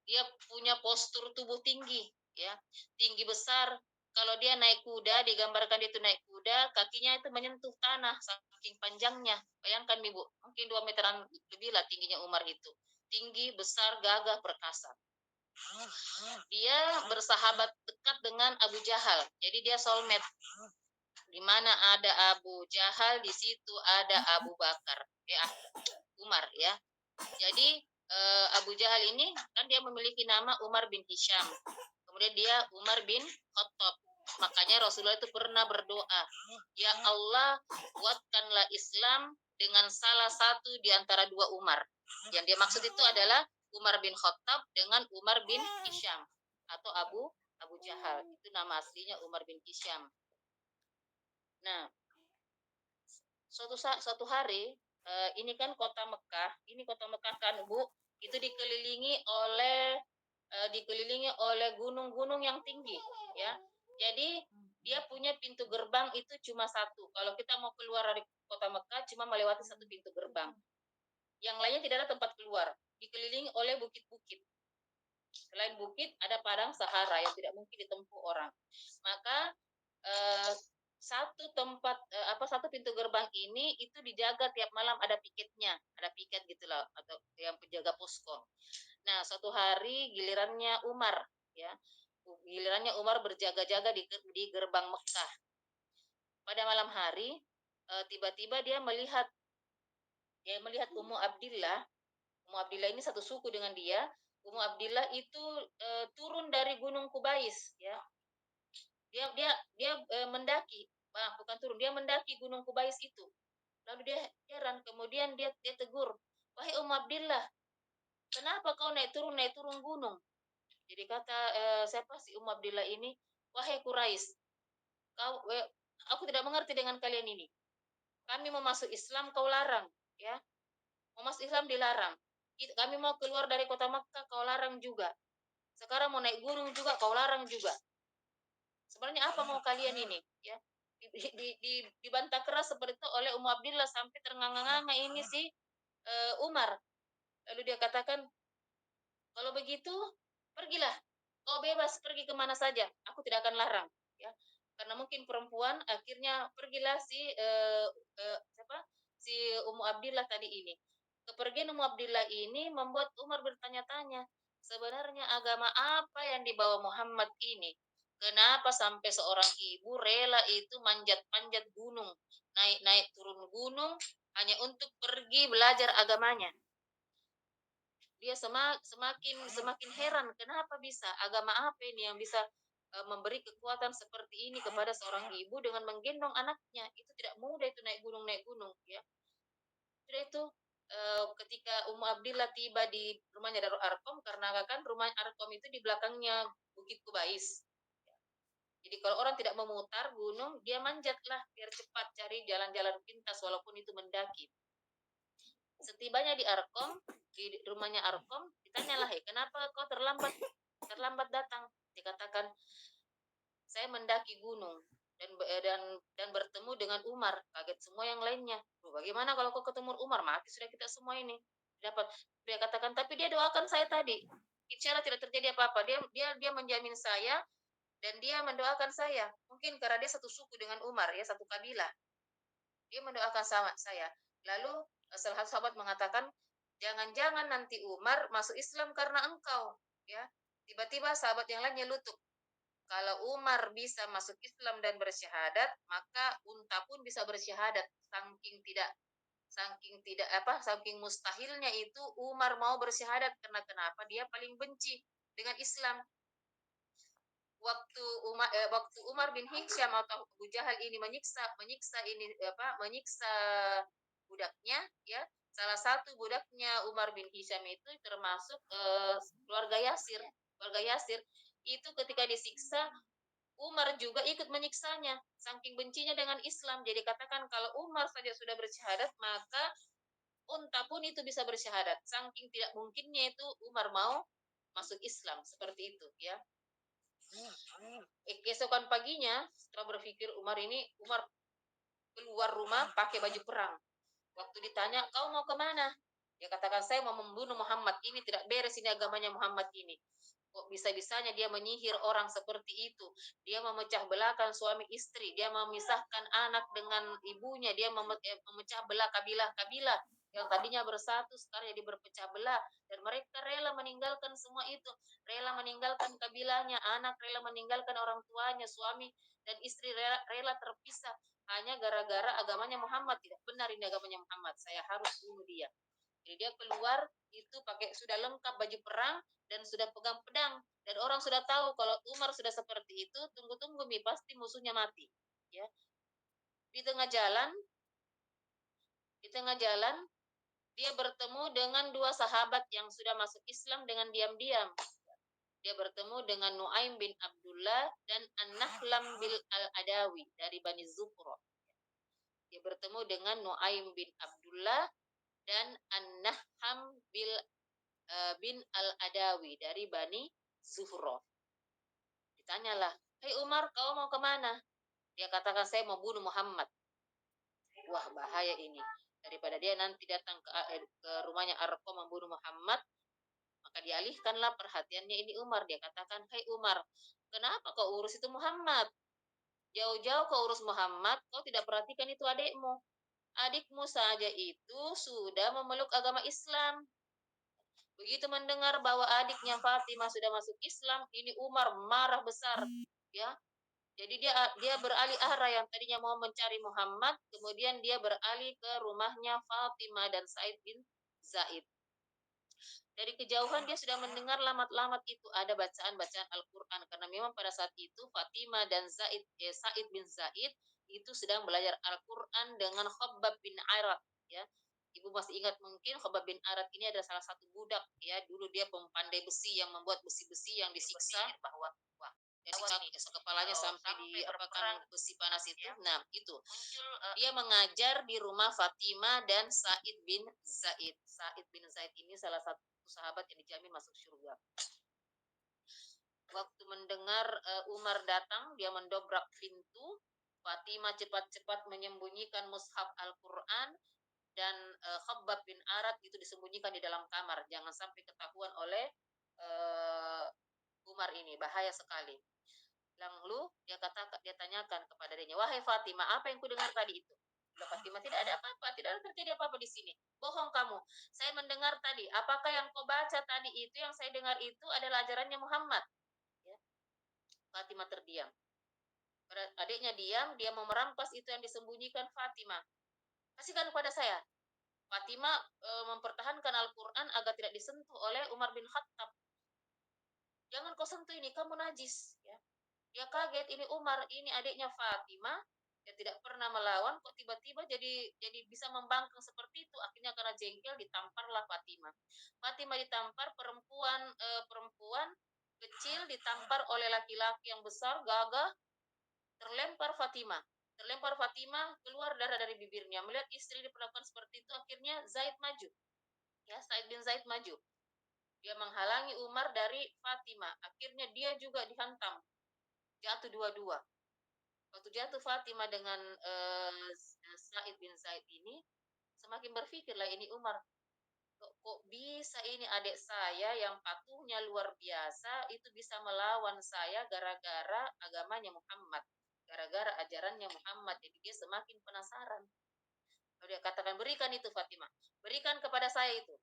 Dia punya postur tubuh tinggi, ya, tinggi besar. Kalau dia naik kuda, digambarkan dia itu naik kuda, kakinya itu menyentuh tanah saking panjangnya. Bayangkan Ibu, mungkin 2 meteran lebih lah tingginya Umar itu. Tinggi, besar, gagah, perkasa. Dia bersahabat dekat dengan Abu Jahal. Jadi dia soulmate. Di mana ada Abu Jahal, di situ ada Abu Bakar. Umar ya. Jadi Abu Jahal ini kan dia memiliki nama Umar bin Hisham. Kemudian dia Umar bin Khattab. Makanya Rasulullah itu pernah berdoa, ya Allah, kuatkanlah Islam dengan salah satu di antara dua Umar. Yang dia maksud itu adalah Umar bin Khattab dengan Umar bin Hisham atau Abu Jahal. Itu nama aslinya Umar bin Hisham. Nah, suatu hari ini kan kota Mekah kan Bu, itu dikelilingi oleh gunung-gunung yang tinggi ya. Jadi dia punya pintu gerbang itu cuma satu. Kalau kita mau keluar dari kota Mekah cuma melewati satu pintu gerbang. Yang lainnya tidak ada tempat keluar. Dikelilingi oleh bukit-bukit. Selain bukit ada padang Sahara yang tidak mungkin ditempuh orang. Maka satu pintu gerbang ini itu dijaga tiap malam, ada piketnya, ada piket gitulah atau yang penjaga posko. Nah, suatu hari gilirannya Umar berjaga-jaga di gerbang Mekah. Pada malam hari tiba-tiba dia melihat Ummu Abdillah. Ummu Abdillah ini satu suku dengan dia. Ummu Abdillah itu turun dari Gunung Kubais ya. Dia mendaki, bukan turun, dia mendaki Gunung Kubais itu. Lalu dia heran, kemudian dia tegur, "Wahai Ummu Abdillah, kenapa kau naik turun gunung?" Jadi kata siapa si Ummu Abdillah ini, "Wahai Quraisy, aku tidak mengerti dengan kalian ini. Kami mau masuk Islam kau larang, ya. Mau masuk Islam dilarang. Kami mau keluar dari kota Makkah kau larang juga. Sekarang mau naik gunung juga kau larang juga. Sebenarnya apa mau kalian ini, ya?" Dibantah keras seperti itu oleh Ummu Abdillah sampai ternganga-nganga ini si Umar. Lalu dia katakan, "Kalau begitu, pergilah. Kau bebas pergi kemana saja. Aku tidak akan larang." Ya, karena mungkin perempuan, akhirnya pergilah si Ummu Abdillah tadi ini. Kepergian Ummu Abdillah ini membuat Umar bertanya-tanya, sebenarnya agama apa yang dibawa Muhammad ini? Kenapa sampai seorang ibu rela itu manjat-manjat gunung, naik-naik turun gunung hanya untuk pergi belajar agamanya? Dia semakin heran, kenapa bisa, agama apa ini yang bisa memberi kekuatan seperti ini kepada seorang ibu dengan menggendong anaknya. Itu tidak mudah itu naik gunung ya. Sudah itu ketika Ummu Abdillah tiba di rumahnya Darul Arkom, karena kan rumah Arkom itu di belakangnya Bukit Kubais. Jadi kalau orang tidak memutar gunung, dia manjatlah biar cepat cari jalan-jalan pintas walaupun itu mendaki. Setibanya di Arkom, di rumahnya Arkom, ditanyalah, kenapa kau terlambat datang? Dikatakan, saya mendaki gunung dan bertemu dengan Umar. Kaget semua yang lainnya. Bagaimana kalau kau ketemu Umar? Mati sudah kita semua ini. Dia katakan, tapi dia doakan saya tadi. Insya Allah tidak terjadi apa-apa. Dia menjamin saya dan dia mendoakan saya. Mungkin karena dia satu suku dengan Umar, ya, satu kabilah. Dia mendoakan saya. Lalu salah satu sahabat mengatakan, jangan-jangan nanti Umar masuk Islam karena engkau, ya. Tiba-tiba sahabat yang lain nyelutuk, kalau Umar bisa masuk Islam dan bersyahadat, maka unta pun bisa bersyahadat. Saking mustahilnya itu Umar mau bersyahadat. Karena kenapa? Dia paling benci dengan Islam. Waktu Umar bin Hisham atau Abu Jahal ini menyiksa budaknya, ya. Salah satu budaknya Umar bin Hisham itu termasuk keluarga Yasir. Keluarga Yasir itu ketika disiksa, Umar juga ikut menyiksanya, saking bencinya dengan Islam. Jadi katakan kalau Umar saja sudah bersyahadat, maka unta pun itu bisa bersyahadat. Saking tidak mungkinnya itu Umar mau masuk Islam, seperti itu, ya. Keesokan paginya, setelah berpikir Umar keluar rumah pakai baju perang. Waktu ditanya, kau mau kemana? Dia katakan, saya mau membunuh Muhammad. Ini tidak beres ini agamanya Muhammad ini. Kok bisa-bisanya dia menyihir orang seperti itu? Dia memecah belahkan suami istri. Dia memisahkan anak dengan ibunya. Dia memecah belah kabilah-kabilah. Yang tadinya bersatu sekarang jadi berpecah belah, dan mereka rela meninggalkan semua itu, rela meninggalkan kabilahnya, anak rela meninggalkan orang tuanya, suami dan istri rela terpisah hanya gara-gara agamanya Muhammad. Tidak benar ini agamanya Muhammad, saya harus bunuh dia. Jadi dia keluar itu pakai sudah lengkap baju perang dan sudah pegang pedang, dan orang sudah tahu kalau Umar sudah seperti itu, tunggu-tunggu mi pasti musuhnya mati. Ya, di tengah jalan, di tengah jalan dia bertemu dengan dua sahabat yang sudah masuk Islam dengan diam-diam. Dia bertemu dengan Nuaim bin Abdullah dan An-Nahlam bin Al-Adawi dari Bani Zuhra. Dia bertemu dengan Nuaim bin Abdullah dan An-Naham bin Al-Adawi dari Bani Zuhra. Ditanyalah, "Hei Umar, kau mau kemana?" Dia katakan, "Saya mau bunuh Muhammad." Wah, bahaya ini. Daripada dia nanti datang ke rumahnya Arqam membunuh Muhammad, maka dialihkanlah perhatiannya ini Umar. Dia katakan, "Hai Umar, kenapa kau urus itu Muhammad? Jauh-jauh kau urus Muhammad, kau tidak perhatikan itu adikmu. Adikmu saja itu sudah memeluk agama Islam." Begitu mendengar bahwa adiknya Fatimah sudah masuk Islam, ini Umar marah besar. Ya, jadi dia beralih arah, yang tadinya mau mencari Muhammad, kemudian dia beralih ke rumahnya Fatimah dan Said bin Zaid. Dari kejauhan dia sudah mendengar lamat-lamat itu, ada bacaan-bacaan Al-Quran, karena memang pada saat itu Fatimah dan Said bin Zaid itu sedang belajar Al-Quran dengan Khabbab bin Arat. Ya, ibu masih ingat mungkin Khabbab bin Arat ini adalah salah satu budak, ya, dulu dia pempandai besi yang membuat besi-besi yang disiksa bahwa wah, disiksa kepalanya sampai di apa kan besi panas itu. Nah, itu dia mengajar di rumah Fatimah dan Said bin Zaid. Said bin Zaid ini salah satu sahabat yang dijamin masuk surga. Waktu mendengar Umar datang, dia mendobrak pintu. Fatimah cepat-cepat menyembunyikan mushaf Al-Quran, dan Khabbab bin Arat itu disembunyikan di dalam kamar. Jangan sampai ketahuan oleh Umar ini, bahaya sekali. Lalu dia tanyakan kepada dirinya, "Wahai Fatimah, apa yang kudengar tadi itu?" Bilang Fatimah, "Tidak ada apa-apa, tidak ada terjadi apa-apa di sini. Bohong kamu. Saya mendengar tadi. Apakah yang kau baca tadi itu, yang saya dengar itu adalah ajarannya Muhammad?" Ya. Fatimah terdiam. Adiknya diam, dia mau merampas itu yang disembunyikan Fatimah. "Kasihkan kepada saya." Fatimah mempertahankan Al-Quran agar tidak disentuh oleh Umar bin Khattab. "Jangan kau sentuh ini, kamu najis." Ya. Dia kaget, ini Umar, ini adiknya Fatimah, yang tidak pernah melawan, kok tiba-tiba jadi bisa membangkang seperti itu. Akhirnya karena jengkel ditamparlah Fatimah. Fatimah ditampar, perempuan kecil ditampar oleh laki-laki yang besar, gagah, terlempar Fatimah. Terlempar Fatimah, keluar darah dari bibirnya. Melihat istri diperlakukan seperti itu, akhirnya Zaid maju. Ya, Said bin Zaid maju. Dia menghalangi Umar dari Fatimah. Akhirnya dia juga dihantam. Jatuh dua-dua. Waktu jatuh Fatimah dengan Said bin Zaid ini, semakin berpikirlah ini Umar, kok bisa ini adik saya yang patuhnya luar biasa itu bisa melawan saya gara-gara agamanya Muhammad, gara-gara ajarannya Muhammad. Jadi dia semakin penasaran. Lalu dia katakan, "Berikan itu Fatimah, berikan kepada saya itu."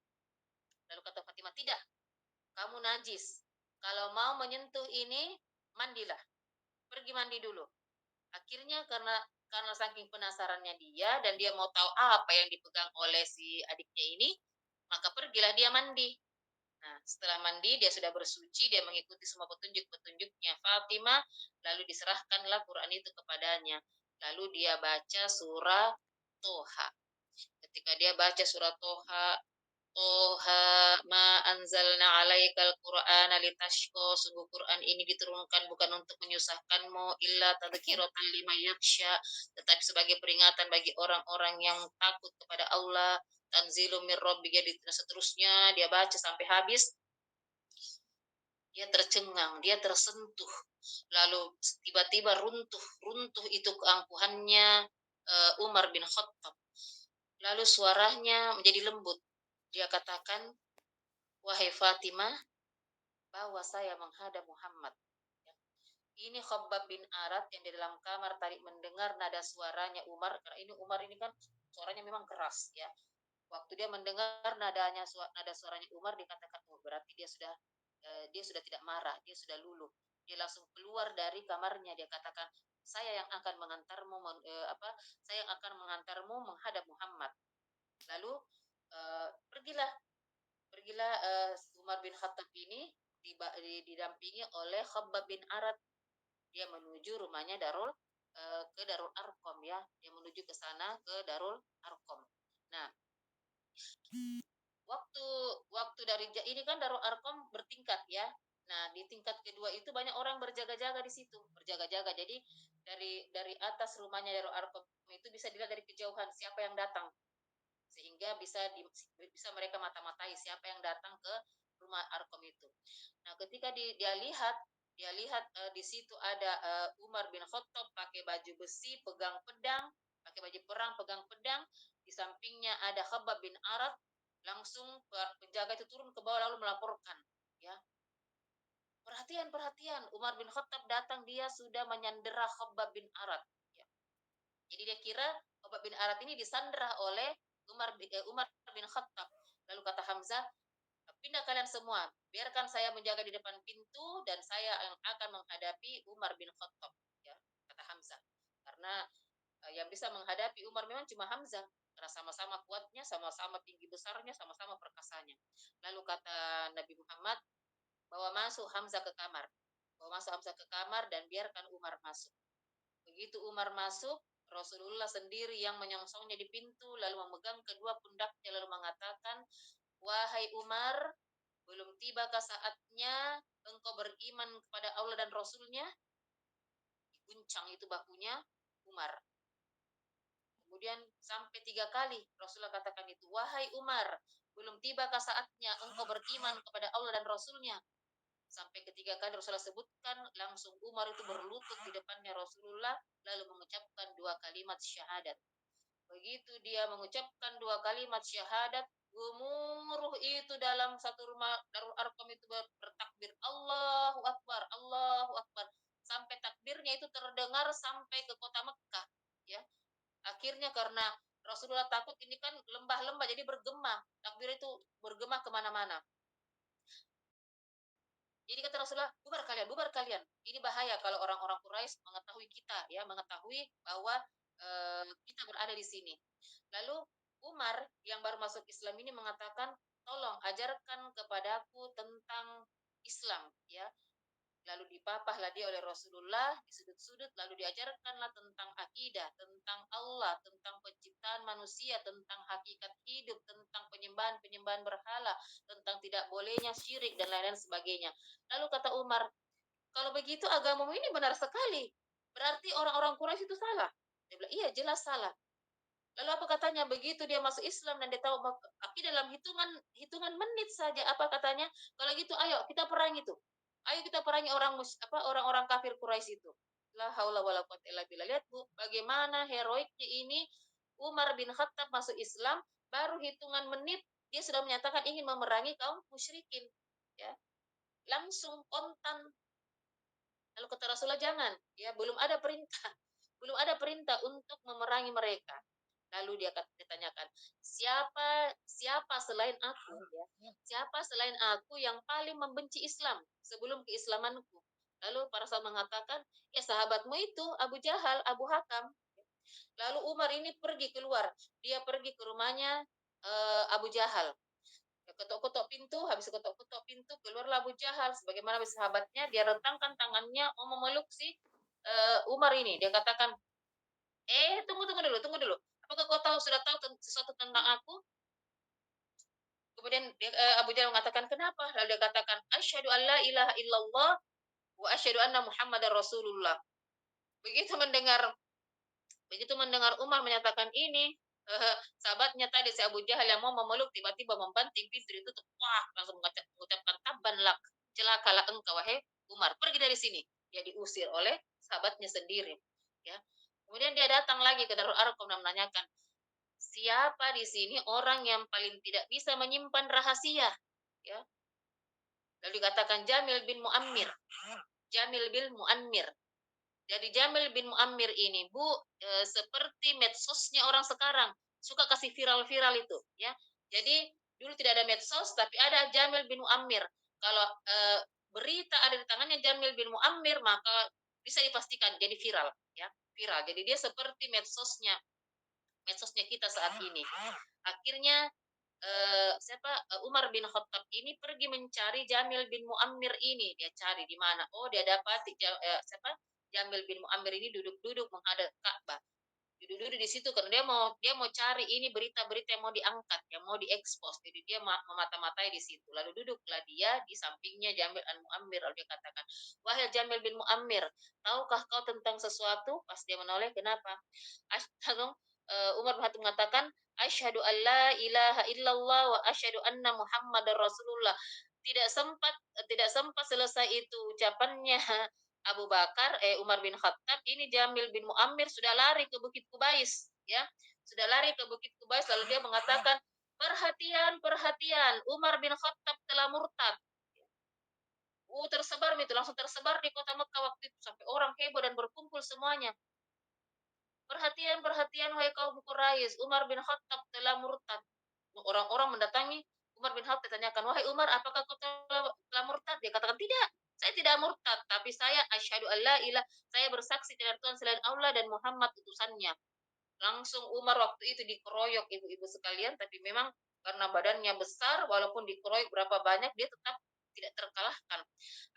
Lalu kata Fatimah, "Tidak, kamu najis. Kalau mau menyentuh ini, mandilah. Pergi mandi dulu." Akhirnya karena saking penasarannya dia dan dia mau tahu apa yang dipegang oleh si adiknya ini, maka pergilah dia mandi. Nah, setelah mandi dia sudah bersuci, dia mengikuti semua petunjuk-petunjuknya Fatimah, lalu diserahkanlah Quran itu kepadanya. Lalu dia baca surah Toha. Ketika dia baca surah Toha, Toha ma anzalna alaikal Qur'ana litashqa, sungguh Quran ini diturunkan bukan untuk menyusahkanmu, illa tadhkiratan liman yakhsha, tetapi sebagai peringatan bagi orang-orang yang takut kepada Allah. Tanzilum mir rabbika, seterusnya dia baca sampai habis. Dia tercengang, dia tersentuh. Lalu tiba-tiba runtuh itu keangkuhannya Umar bin Khattab. Lalu suaranya menjadi lembut. Dia katakan, "Wahai Fatimah, bawa saya menghadap Muhammad." Ini Khabbab bin Arat yang di dalam kamar tadi mendengar nada suaranya Umar. Karena ini Umar ini kan suaranya memang keras, ya. Waktu dia mendengar nada suaranya Umar, dikatakan, oh berarti dia sudah tidak marah, dia sudah luluh. Dia langsung keluar dari kamarnya, dia katakan, saya yang akan mengantarmu saya yang akan mengantarmu menghadap Muhammad. Lalu pergilah pergilah Umar bin Khattab ini didampingi oleh Khabbab bin Arad. Dia menuju rumahnya ke Darul Arkom, ya. Dia menuju ke sana, ke Darul Arkom. Nah, waktu waktu ini kan Darul Arkom bertingkat, ya. Nah, di tingkat kedua itu banyak orang berjaga-jaga di situ, berjaga-jaga. Jadi dari atas rumahnya Darul Arkom itu bisa dilihat dari kejauhan siapa yang datang, sehingga bisa mereka mata-matai siapa yang datang ke rumah Arkom itu. Nah, ketika dia lihat di situ ada Umar bin Khattab pakai baju besi, pegang pedang, pakai baju perang, pegang pedang. Di sampingnya ada Khabbab bin Arad. Langsung penjaga itu turun ke bawah lalu melaporkan, ya. Perhatian, perhatian, Umar bin Khattab datang, dia sudah menyandera Khabbab bin Arad. Ya. Jadi dia kira Khabbab bin Arad ini disandera oleh Umar bin Khattab. Lalu kata Hamzah, pindah kalian semua, biarkan saya menjaga di depan pintu dan saya yang akan menghadapi Umar bin Khattab, ya, kata Hamzah. Karena yang bisa menghadapi Umar memang cuma Hamzah, karena sama-sama kuatnya, sama-sama tinggi besarnya, sama-sama perkasanya. Lalu kata Nabi Muhammad, bawa masuk Hamzah ke kamar dan biarkan Umar masuk. Begitu Umar masuk, Rasulullah sendiri yang menyongsongnya di pintu, lalu memegang kedua pundaknya, lalu mengatakan, wahai Umar, belum tibakah saatnya engkau beriman kepada Allah dan Rasulnya? Diguncang itu bahunya Umar. Kemudian sampai 3 kali Rasulullah katakan itu, wahai Umar, belum tibakah saatnya engkau beriman kepada Allah dan Rasulnya? Sampai ketiga kali Rasulullah sebutkan, langsung Umar itu berlutut di depannya Rasulullah, lalu mengucapkan 2 kalimat syahadat. Begitu dia mengucapkan 2 kalimat syahadat, gemuruh itu dalam satu rumah Darul Arqam itu bertakbir, Allahu Akbar, Allahu Akbar. Sampai takbirnya itu terdengar sampai ke kota Mekah, ya. Akhirnya karena Rasulullah takut, ini kan lembah-lembah, jadi bergema, takbir itu bergema kemana-mana. Jadi kata Rasulullah, bubar kalian, bubar kalian. Ini bahaya kalau orang-orang Quraisy mengetahui kita, ya, mengetahui bahwa kita berada di sini. Lalu Umar yang baru masuk Islam ini mengatakan, tolong ajarkan kepadaku tentang Islam, ya. Lalu dipapahlah dia oleh Rasulullah di sudut-sudut, lalu diajarkanlah tentang akidah, tentang Allah, tentang penciptaan manusia, tentang hakikat hidup, tentang penyembahan-penyembahan berhala, tentang tidak bolehnya syirik dan lain-lain sebagainya. Lalu kata Umar, kalau begitu agamamu ini benar sekali, berarti orang-orang Quraisy itu salah. Dia bilang, iya jelas salah. Lalu apa katanya, begitu dia masuk Islam dan dia tahu akidah dalam hitungan menit saja, apa katanya, kalau gitu ayo kita perang itu. Ayo kita perangi orang-orang kafir Quraisy itu. La haula wala quwwata illa billah. Lihat Bu, bagaimana heroiknya ini Umar bin Khattab masuk Islam, baru hitungan menit dia sudah menyatakan ingin memerangi kaum musyrikin. Ya, langsung kontan. Lalu kata Rasulullah, jangan, ya, belum ada perintah. Belum ada perintah untuk memerangi mereka. Lalu dia ditanyakan, siapa siapa selain aku, ya? Siapa selain aku yang paling membenci Islam sebelum keislamanku? Lalu para sahabat mengatakan, ya sahabatmu itu Abu Jahal, Abu Hakam. Lalu Umar ini pergi keluar, dia pergi ke rumahnya Abu Jahal. Ketok-ketok pintu, habis ketok-ketok pintu keluarlah Abu Jahal sebagaimana sahabatnya, dia rentangkan tangannya mau memeluk si Umar ini. Dia katakan, tunggu dulu. Apakah kau sudah tahu sesuatu tentang aku? Kemudian Abu Jahal mengatakan, kenapa? Lalu dia katakan, asyhadu an la ilaha illallah wa asyhadu anna Muhammadar Rasulullah. Begitu mendengar Umar menyatakan ini, sahabatnya tadi si Abu Jahal yang mau memeluk tiba-tiba membanting pintu itu, wah, langsung mengucapkan tabban lak, celakalah engkau wahai Umar, pergi dari sini. Dia diusir oleh sahabatnya sendiri, ya. Kemudian dia datang lagi ke Darul Arqam dan menanyakan, siapa di sini orang yang paling tidak bisa menyimpan rahasia, ya. Lalu dikatakan Jamil bin Muammir. Jamil bin Muammir. Jadi Jamil bin Muammir ini, Bu, seperti medsosnya orang sekarang. suka kasih viral-viral itu, ya. Jadi dulu tidak ada medsos, tapi ada Jamil bin Muammir. Kalau berita ada di tangannya Jamil bin Muammir, maka bisa dipastikan jadi viral, ya, viral. Jadi dia seperti medsosnya kita saat ini. Akhirnya Umar bin Khattab ini pergi mencari Jamil bin Muammir ini. Dia cari di mana? Oh, dia dapati Jamil bin Muammir ini duduk-duduk menghadap Ka'bah. Duduk-duduk di situ karena dia mau cari ini berita-berita yang mau diangkat, yang mau diekspos. Jadi dia memata-matai di situ. Lalu duduklah dia di sampingnya Jamil bin Muammir. Lalu dia katakan, "Wahai Jamil bin Muammir, tahukah kau tentang sesuatu?" Pas dia menoleh, "Kenapa?" Umar bin Khattab mengatakan, "Asyhadu an la ilaha illallah wa asyhadu anna Muhammadar Rasulullah." Tidak sempat selesai itu ucapannya Abu Bakar, Umar bin Khattab, ini Jamil bin Muammir sudah lari ke Bukit Kubais, ya. Sudah lari ke Bukit Kubais lalu dia mengatakan, "Perhatian, perhatian, Umar bin Khattab telah murtad." Tersebar itu, langsung tersebar di kota Mekah waktu itu sampai orang heboh dan berkumpul semuanya. "Perhatian, perhatian, wahai kaum Quraisy, Umar bin Khattab telah murtad." Orang-orang mendatangi Umar bin Khattab tanyakan, "Wahai Umar, apakah kau telah murtad?" Dia katakan, "Tidak, saya tidak murtad, tapi saya asyhadu alla ilah, saya bersaksi tidak ada Tuhan selain Allah dan Muhammad utusannya." Langsung Umar waktu itu dikeroyok ibu-ibu sekalian, tapi memang karena badannya besar, walaupun dikeroyok berapa banyak, dia tetap tidak terkalahkan.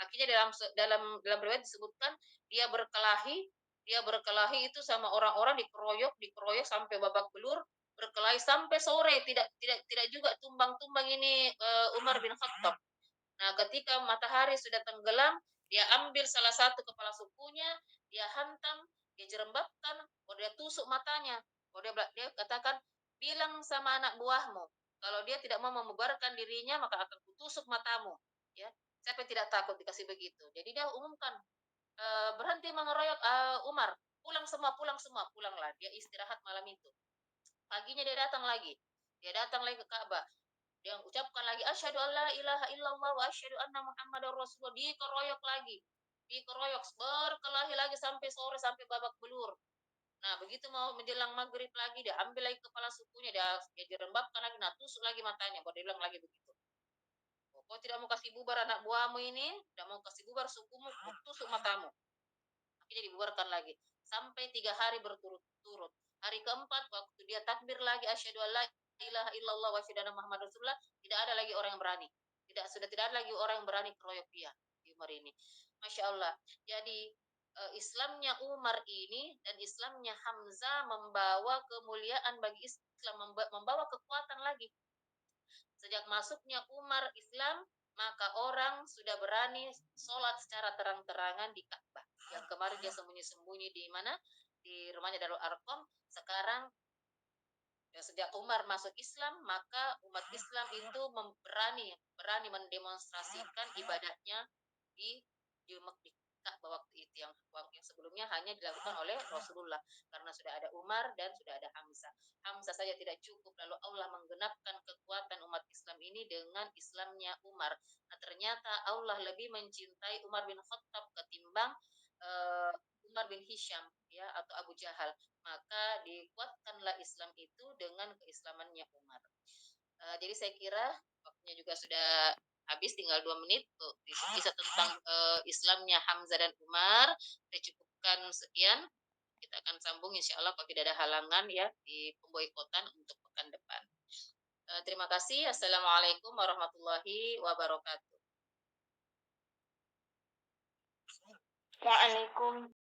Akhirnya dalam riwayat disebutkan dia berkelahi itu sama orang-orang, dikeroyok sampai babak belur, berkelahi sampai sore, tidak tidak tidak juga tumbang-tumbang ini Umar bin Khattab. Nah, ketika matahari sudah tenggelam, dia ambil salah satu kepala sukunya, dia hantam, dia jerembabkan, baru dia tusuk matanya. Baru dia katakan, "Bilang sama anak buahmu, kalau dia tidak mau membubarkan dirinya, maka akan kutusuk matamu." Ya, siapa yang tidak takut dikasih begitu. Jadi dia umumkan, berhenti mengeroyok Umar, pulang semua, pulanglah. Dia istirahat malam itu. Paginya dia datang lagi ke Ka'bah, dia ucapkan lagi asyhadu alla ilaha illallah wa asyhadu anna muhammadar rasulullah, dikeroyok berkelahi lagi sampai sore, sampai babak belur. Nah, begitu mau menjelang maghrib lagi, dia ambil lagi kepala sukunya, dia jerembabkan lagi, nah tusuk lagi matanya, baru dia bilang lagi begitu, kau tidak mau kasih bubar anak buahmu ini, tidak mau kasih bubar sukumu, tusuk matamu. Akhirnya dibubarkan lagi sampai 3 hari berturut-turut. Hari keempat waktu dia takbir lagi asyhadu alla ilaha illallah wa asyhadu anna muhammadar rasulullah, tidak ada lagi orang yang berani. Sudah tidak ada lagi orang yang berani keroyok dia di Umar ini. Masya Allah. Jadi Islamnya Umar ini dan Islamnya Hamzah membawa kemuliaan bagi Islam, membawa kekuatan lagi. Sejak masuknya Umar Islam, maka orang sudah berani sholat secara terang-terangan di Ka'bah. Yang kemarin dia sembunyi-sembunyi di mana? Di rumahnya Darul Arqam. Sekarang ya, sejak Umar masuk Islam, maka umat Islam itu berani mendemonstrasikan ibadahnya di di Ka'bah waktu itu, yang sebelumnya hanya dilakukan oleh Rasulullah karena sudah ada Umar dan sudah ada Hamzah. Hamzah saja tidak cukup, lalu Allah menggenapkan kekuatan umat Islam ini dengan Islamnya Umar. Nah, ternyata Allah lebih mencintai Umar bin Khattab ketimbang uh, Umar bin Hisham, ya, atau Abu Jahal. Maka dikuatkanlah Islam itu dengan keislamannya Umar. Jadi saya kira waktunya juga sudah habis, tinggal 2 menit tuh bisa tentang Islamnya Hamzah dan Umar. Saya cukupkan sekian. Kita akan sambung insya Allah kalau tidak ada halangan ya di pemboikotan untuk pekan depan. Terima kasih. Assalamualaikum warahmatullahi wabarakatuh. Waalaikumsalam